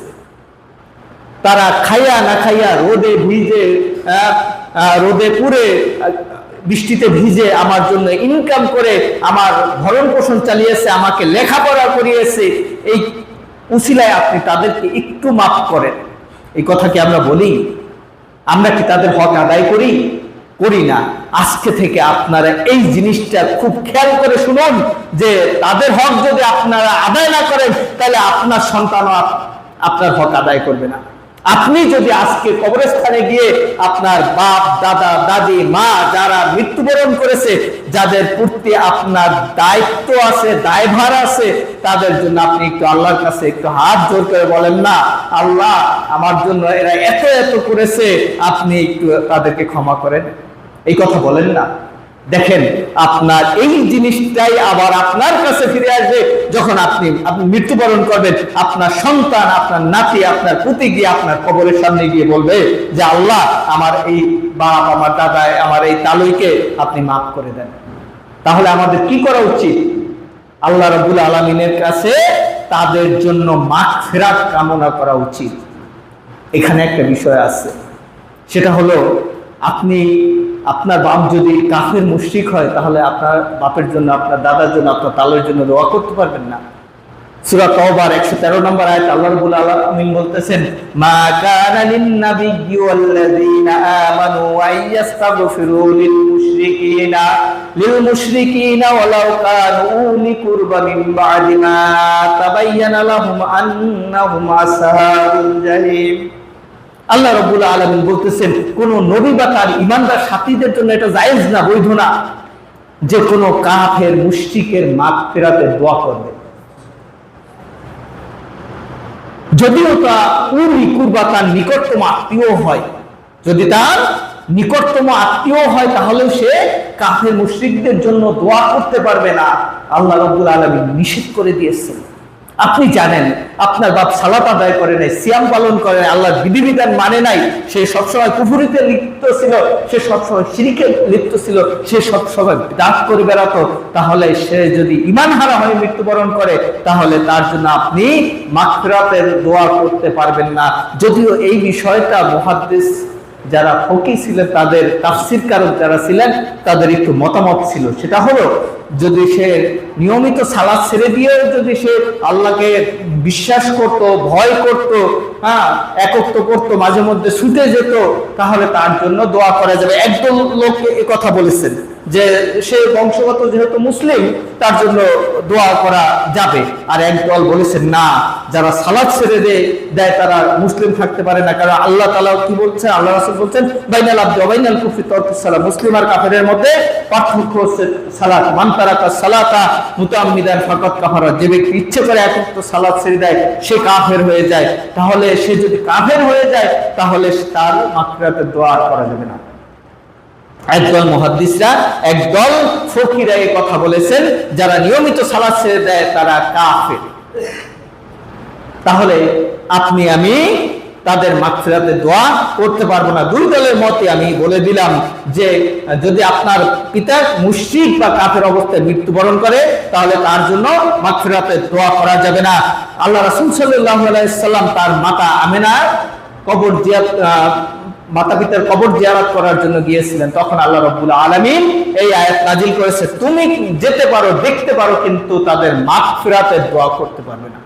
তারা খাইয়া না খাইয়া, রোদে ভিজে, রোদে পুড়ে, বৃষ্টিতে ভিজে আমার জন্য ইনকাম করে আমার ভরণ পোষণ চালিয়েছে, আমাকে লেখাপড়া করিয়েছে। এই উসিলায় আপনি তাদেরকে একটু মাফ করেন। এই কথা কি আমরা বলি? আমরা কি তাদের হক আদায় করি? করি না। আজকে থেকে আপনারা এই জিনিসটা খুব খেয়াল করে শুনুন যে তাদের হক যদি আপনারা আদায় না করেন, তাহলে আপনার সন্তানও আপনার হক আদায় করবে না। আপনি যদি আজকে কবরস্থানে গিয়ে আপনার বাপ, দাদা, দাদি, মা যারা মৃত্যুবরণ করেছে, যাদের প্রতি আপনার দায়িত্ব আছে, দায়ভার আছে, তাদের জন্য আপনি একটু আল্লাহর কাছে একটু হাত জোর করে বলেন না, আল্লাহ আমার জন্য এরা এত এত করেছে, আপনি একটু তাদেরকে ক্ষমা করেন। এই কথা বলেন না? দেখেন আপনার এই জিনিসটাই আবার আপনার কাছে ফিরে আসবে যখন আপনি মৃত্যুবরণ করবেন। আপনার সন্তান, আপনার নাতি, আপনার পুতি গিয়ে আপনার কবরের সামনে গিয়ে বলবে যে আল্লাহ আমার এই বাপ, আমার দাদা, আমার এই তালইকে আপনি মাফ করে দেন। তাহলে আমাদের কি করা উচিত? আল্লাহ রাব্বুল আলামিনের কাছে তাদের জন্য মাগফিরাত কামনা করা উচিত। এখানে একটা বিষয় আছে, সেটা হলো আপনি, আপনার বাপ যদি কাফের মুশরিক হয়, তাহলে আপনার বাপের জন্য, আপনার দাদার জন্য, আপনার তালের জন্য দোয়া করতে পারবেন না। সূরা তাওবার 113 নম্বর আয়াত আল্লাহ রাব্বুল আলামিন বলতেছেন, মা কানা লিন-নাবিয়্যি ওয়াল্লাযীনা আমানু আইয়াস্তাগফিরু লিল-মুশরিকিনা ওয়ালাউ কানু উলি কুরবা মিন বা'দি মা তাবায়্যানা লাহুম আন্নাহুম আসহাবুল জাহিম। আল্লাহ রাব্বুল আলামিন বলতেছেন, কোন নবী বা তার ঈমানদার সাথীদের জন্য এটা জায়েজ না, বৈধ না যে কোন কাফের মুশরিকের মাগফিরাতের দোয়া করবে, যদিও তা উলি কুরবা, তার নিকটতম আত্মীয় হয়। যদি তার নিকটতম আত্মীয় হয় তাহলেও সে কাফের মুশরিকদের জন্য দোয়া করতে পারবে না। আল্লাহ রাব্বুল আলামিন নিষেধ করে দিয়েছেন। আপনি জানেন আপনার বাপ সালাত আদায় করে নাই, সিয়াম পালন করে নাই, আল্লাহর বিধিবিধান মানে নাই, সে সবসময় কুফরিতে লিপ্ত ছিল, সে সবসময় শিরকে লিপ্ত ছিল, সে সবসময় বিদআত করে বেড়াতো, তাহলে সে যদি ঈমান হারা হয়ে মৃত্যুবরণ করে, তাহলে তার জন্য আপনি মাগফিরাতের দোয়া করতে পারবেন না। যদিও এই বিষয়টা মুহাদ্দিস যারা ফকিহ ছিলেন, তাদের তাফসীরকারক যারা ছিলেন, তাদের একটু মতামত ছিল। সেটা হলো, যদি সে নিয়মিত সালাত ছেড়ে দিয়ে যদি সে আল্লাহকে বিশ্বাস করত, ভয় করত, একত্ব করত, মাঝে মধ্যে ছুটে যেত, তাহলে তার জন্য দোয়া করা যাবে। একদল লোক এ কথা বলেছেন যে সে বংশগত যেহেতু মুসলিম তার জন্য দোয়া করা যাবে। আর একদল বলেছেন না, যারা সালাত ছেড়ে দেয় তারা মুসলিম থাকতে পারে না, কারণ আল্লাহ তাআলা কি বলছেন, আল্লাহ রাসূল বলছেন বাইনাল আবদি ওয়া বাইনাল কুফরি তারকুস সালাত, মুসলিম আর কাফেরের মধ্যে পার্থক্য হচ্ছে সালাত। মান তারাকা সালাতা মুতাআম্মিদান ফাকাদ কাফারা, যে ব্যক্তি ইচ্ছে করে এক ওয়াক্ত সালাত ছেড়ে দেয় সে কাফের হয়ে যায়। তাহলে সে যদি কাফের হয়ে যায় তাহলে তার মাগফিরাতের দোয়া করা যাবে না। একদল মুহাদ্দিসরা, একদল ফকিরা এই কথা বলেছেন, যারা নিয়মিত সালাত ছেড়ে দেয় তারা কাফের। তাহলে আপনি আমি তাদের মাগফিরাতের দোয়া করতে পারবো না। দুই দলের মতে আমি বলে দিলাম যে যদি আপনার পিতা মুশরিক বা কাফের অবস্থায় মৃত্যুবরণ করে তাহলে তার জন্য মাগফিরাতের দোয়া করা যাবে না। আল্লাহ রাসূল সাল্লাল্লাহু আলাইহি সাল্লাম তার মাতা আমিনার কবর মাতা পিতার কবর জিয়ারত করার জন্য গিয়েছিলেন, তখন আল্লাহ রাব্বুল আলামিন এই আয়াত নাজিল করেছে, তুমি যেতে পারো, দেখতে পারো, কিন্তু তাদের মাগফিরাতের দোয়া করতে পারবে না,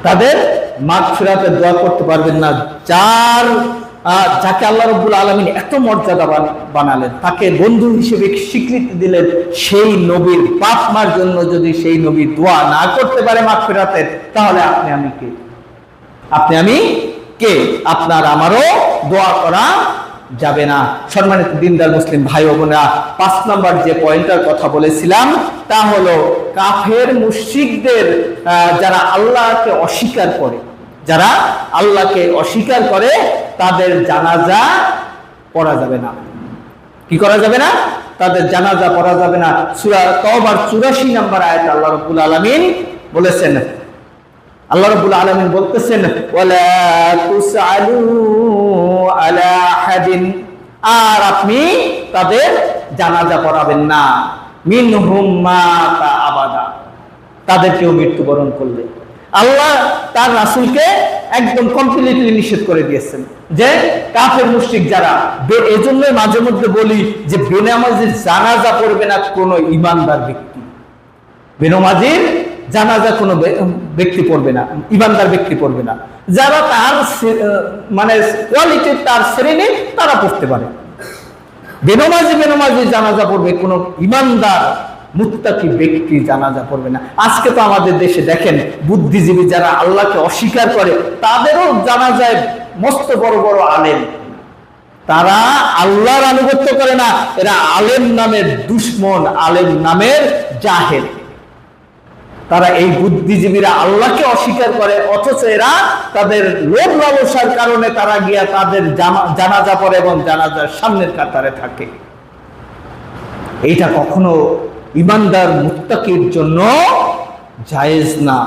তাদের মাগফিরাতের দোয়া করতে পারবেন না। যাকে আল্লাহ রাব্বুল আলামিন এত মর্যাদা বানালেন, তাকে বন্ধু হিসেবে স্বীকৃতি দিলেন, সেই নবীর পাপ মার জন্য যদি সেই নবী দোয়া না করতে পারে মাগফিরাতের, তাহলে আপনি আমি কে? আপনি আমি কে? আপনার আমারও দোয়া করা যাবে না। সম্মানিত দিনদার মুসলিম ভাই ও বোনেরা, 5 নম্বর যে পয়েন্টের কথা বলেছিলাম তা হলো কাফের মুশরিকদের, যারা আল্লাহকে অস্বীকার করে, যারা আল্লাহকে অস্বীকার করে তাদের জানাজা পড়া যাবে না। কি করা যাবে না? তাদের জানাজা পড়া যাবে না। সূরা তাওবার 84 নম্বর আয়াতে আল্লাহ রাব্বুল আলামিন বলেছেন, আল্লাহ রাব্বুল আলামিন বলতেছেন, ওয়ালা তুসআলু আলা আহাদিন, আর আপনি তাদের জানাজা পড়াবেন না, মিনহুম মাতা আবাদা, তাদেরকেও মৃত্যুবরণ করলে। আল্লাহ তার রাসূলকে একদম কমপ্লিটলি নিষেধ করে দিয়েছেন যে কাফের মুশরিক যারা, এজন্য মাঝে মধ্যে বলি যে বেনামাজির জানাজা পড়বে না কোনো ঈমানদার ব্যক্তি, বেনামাজির জানাজা কোনো ব্যক্তি পড়বে না, ঈমানদার ব্যক্তি পড়বে না। যারা তার মানে কোয়ালিটির তার শ্রেণী তারা পড়তে পারে, বেনামাজি জানাজা পড়বে, কোনো ঈমানদার মুত্তাকি ব্যক্তি জানাজা পড়বে না। আজকে তো আমাদের দেশে দেখেন বুদ্ধিজীবী যারা আল্লাহকে অস্বীকার করে তাদেরও জানাজায় মস্ত বড় বড় আলেম, তারা আল্লাহর আনুগত্য করে না, এরা আলেম নামের দুশমন, আলেম নামের জাহেল। তারা এই বুদ্ধিজীবীরা আল্লাহকে অস্বীকার করে, অথচ এরা তাদের লোভ লালসার কারণে তারা গিয়া তাদের জানাজা পড়ে এবং জানাজার সামনের কাতারে থাকে। এইটা কখনো ঈমানদার মুত্তাকির জন্য জায়েজ না,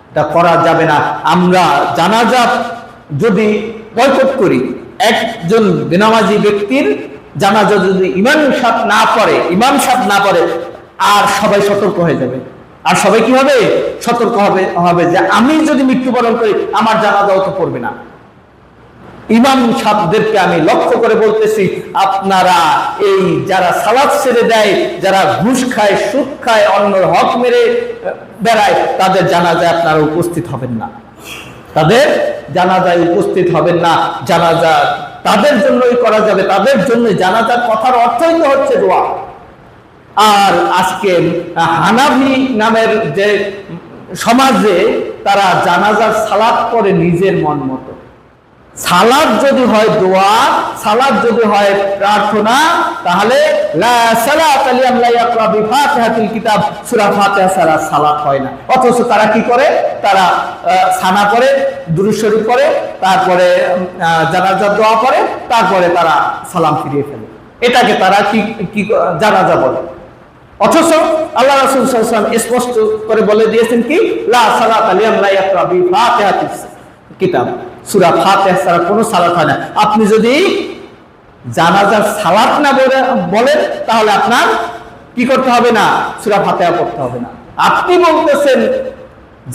এটা করা যাবে না। আমরা জানাজা যদি বয়কট করি, একজন বেনামাজি ব্যক্তির জানাজা যদি ইমাম সাহেব না পড়ে, আর সবাই সতর্ক হয়ে যাবে, আর সবাই কি হবে? সতর্ক হবে যে আমি যদি মৃত্যুবরণ করি আমার জানাজাও তো পড়বে না। ইমাম সাহেবদেরকে আমি লক্ষ্য করে বলতেছি, আপনারা এই যারা সালাত ছেড়ে দেয়, যারা ঘুষ খায়, সুদ খায়, অন্যের হক মেরে বেড়ায়, তাদের জানাজায় আপনারা উপস্থিত হবেন না, তাদের জানাজায় উপস্থিত হবেন না। জানাজা তাদের জন্যই করা যাবে, তাদের জন্য। জানাজার কথার অর্থই তো হচ্ছে দোয়া। আর আজকে হানাফি নামের যে সমাজে তারা জানাজার সালাত করে নিজের মন মতো। সালাত যদি হয় দোয়া, সালাত যদি হয় প্রার্থনা, তাহলে লা সালাত লিমান লা ইয়াকরা বিফাতিহাতিল কিতাব, সূরা ফাতিহা ছাড়া সালাত হয় না। অথচ তারা কি করে? তারা সানা পড়ে, দুরূদ শরীফ পড়ে, তারপরে জানাজার দোয়া পড়ে, তারপরে তারা সালাম ফিরিয়ে ফেলে। এটাকে তারা কি জানাজা বলে। অথচ আল্লাহ রাসূল সাল্লাল্লাহু আলাইহি ওয়াসাল্লাম স্পষ্ট করে বলে দিয়েছেন কি, লা সালাত লিমান লা ইয়াকরা বিফাতিহাতিল কিতাব, সূরা ফাতিহা ছাড়া কোনো সালাত হয় না। আপনি যদি জানাজার সালাত না বলেন তাহলে আপনার কি করতে হবে না? সূরা ফাতিহা পড়তে হবে না। আপনি বলতেছেন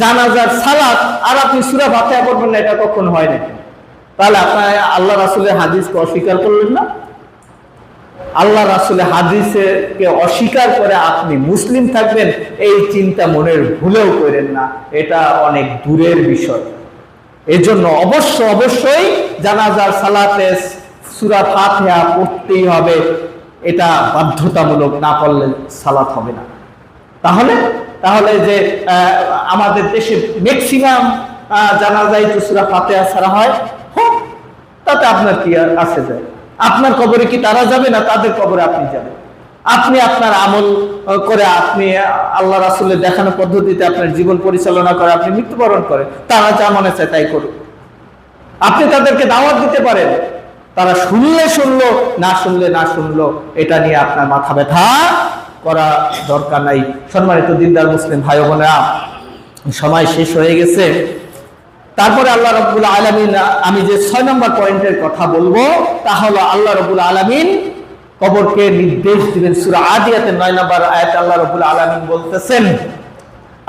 জানাজার সালাত আর আপনি সূরা ফাতিহা পড়বেন না, এটা কখনো হয় না। তাহলে আপনার আল্লাহ রাসূলের হাদিসকে অস্বীকার করলেন না। আল্লাহ রাসূলের হাদিসকে অস্বীকার করে আপনি মুসলিম থাকবেন, এই চিন্তা মনের ভুলেও করেন না, এটা অনেক দূরের বিষয়। এজন্য অবশ্যই জানাজার সালাতে সূরা ফাতিহা পড়তেই হবে। এটা বাধ্যতামূলক, না পড়লে সালাত হবে না। তাহলে যে আমাদের দেশে ম্যাক্সিমাম জানাজায় তো সূরা ফাতিহা ছাড়া হয়, তাতে আপনার কি আছে যায়? আপনার কবরে কি তারা যাবে না তাদের কবরে আপনি যাবেন? আপনি আপনার আমল করে, আপনি আল্লাহ রাসূলের দেখানো পদ্ধতিতে আপনার জীবন পরিচালনা করে আপনি মৃত্যুবরণ করেন, তারা যা মনে চায় তাই করুক। আপনি তাদেরকে দাওয়াত দিতে পারেন, তারা শুনলে শুনলো, না শুনলে না শুনলো, এটা নিয়ে আপনার মাথা ব্যথা করা দরকার নাই। সম্মানিত দিনদার মুসলিম ভাই বোনেরা, সময় শেষ হয়ে গেছে। তারপরে আল্লাহ রাব্বুল আলামিন, আমি যে 6 নম্বর পয়েন্টের কথা বলবো তা হলো আল্লাহ রাব্বুল আলামিন কবরকে নির্দেশ দিবেন। সূরা আদিয়াতের 9 নম্বর আয়াতে আল্লাহ রাব্বুল আলামিন বলতেছেন,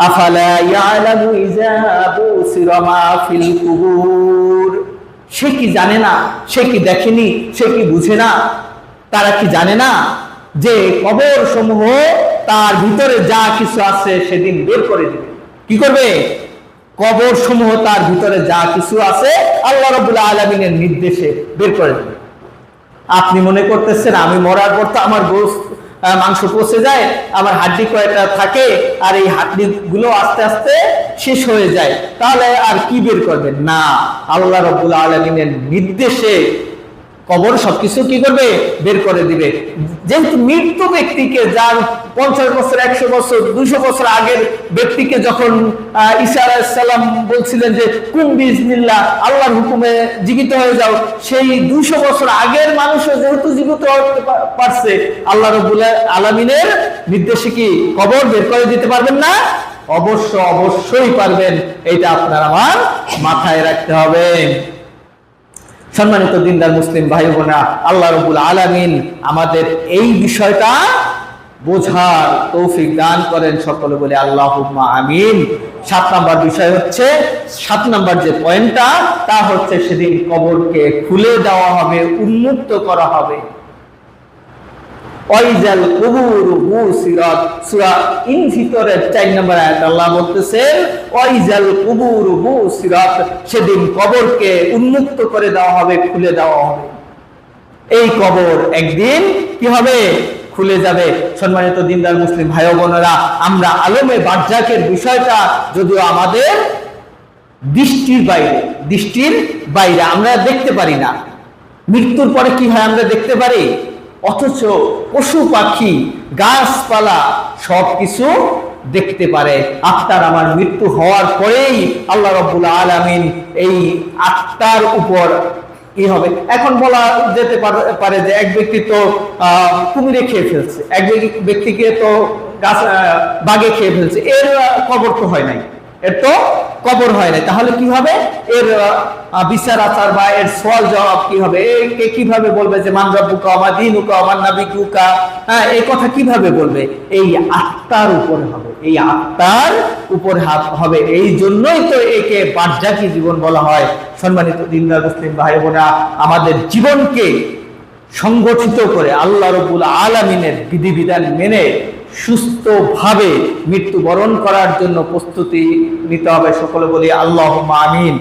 আফালা ইয়ালামু ইযা বুসিরা মা ফিল কুবুর। সে কি জানে না, সে কি দেখেনি, সে কি বুঝে না, তারা কি জানে না যে কবর সমূহ তার ভিতরে যা কিছু আছে সেদিন বের করে দিবে। কি করবে? কবর সমূহ তার ভিতরে যা কিছু আছে আল্লাহ রাব্বুল আলামিনের নির্দেশে বের করে দিবে। আপনি মনে করতেছেন আমি মরার পর তো আমার গোশত মাংস পচে যায়, আমার হাড্ডি কয়টা থাকে, আর এই হাড্ডি গুলো আস্তে আস্তে শেষ হয়ে যায়, তাহলে আর কি বের করবেন? না, আল্লাহ রাব্বুল আলামিনের নির্দেশে কবর সবকিছু কি করবে? বের করে দিবে। যেহেতু মৃত্যু ব্যক্তিকে, যার 50 বছর 100 বছর 200 বছর আগের ব্যক্তিকে যখন ঈসা আলাইহিস সালাম বলছিলেন যে কুম বিইজনিল্লাহ, আল্লাহর হুকুমে জীবিত হয়ে যাও, সেই 200 বছর আগের মানুষও যেহেতু জীবিত হতে পারছে, আল্লাহ রাব্বুল আলামিনের নির্দেশে কি কবর বের করে দিতে পারবেন না? অবশ্যই পারবেন। এটা আপনার আমার মাথায় রাখতে হবে। সম্মানিত দিনদার মুসলিম ভাই বোনেরা, আল্লাহ রাব্বুল আলামিন আমাদের এই বিষয়টা বোঝার তৌফিক দান করেন, সকলে বলে আল্লাহুম্মা আমিন। 7 নম্বর বিষয় হচ্ছে, 7 নম্বর যে পয়েন্টটা, তা হচ্ছে সেদিন কবরকে খুলে দেওয়া হবে, উন্মুক্ত করা হবে। ওয়াইজাল কুবুরু বুসিরাত, সূরা ইনফিতরের 4 নম্বর আয়াত আল্লাহ বলতেছেন ওয়াইজাল কুবুরু বুসিরাত, সেদিন কবরকে উন্মুক্ত করে দেওয়া হবে, খুলে দেওয়া হবে। এই কবর একদিন কি হবে? খুলে যাবে। সম্মানিত দিনদার মুসলিম ভাই বোনেরা, আমরা আলমে বারজাকের বিষয়টা যদিও আমাদের দৃষ্টির বাইরে আমরা দেখতে পারি না। মৃত্যুর পরে কি হয় আমরা দেখতে পারি, অথচ পশু পাখি গাছপালা সবকিছু দেখতে পারে। আপনার আমার মৃত্যু হওয়ার পরেই আল্লাহ রাব্বুল আলামিন এই আত্মার উপর কি হবে। এখন বলা যেতে পারে যে এক ব্যক্তি তো কুমিরে খেয়ে ফেলছে, এক ব্যক্তিকে তো বাঘে খেয়ে ফেলছে, এর কবর তো হয় নাই, তাহলে কি হবে? এর বিচার আচার বা এর সওয়াল জবাব কি হবে? একে কিভাবে বলবে যে মান রাব্বুকা ওয়া দীনুকা ওয়া নাবিয়ুকা? এই কথা কিভাবে বলবে? এই আত্মার উপরে হবে, এই আত্মার উপর হাত হবে। এই জন্যই তো একে বারজাকি জীবন বলা হয়। সম্মানিত দিনদার মুসলিম ভাই বোনেরা, আমাদের জীবনকে সংগঠিত করে আল্লাহ রাব্বুল আলামিনের বিধিবিধান মেনে সুস্থভাবে মৃত্যুবরণ করার জন্য প্রস্তুতি নিতে হবে। সকলে বলি আল্লাহুম্মা আমিন।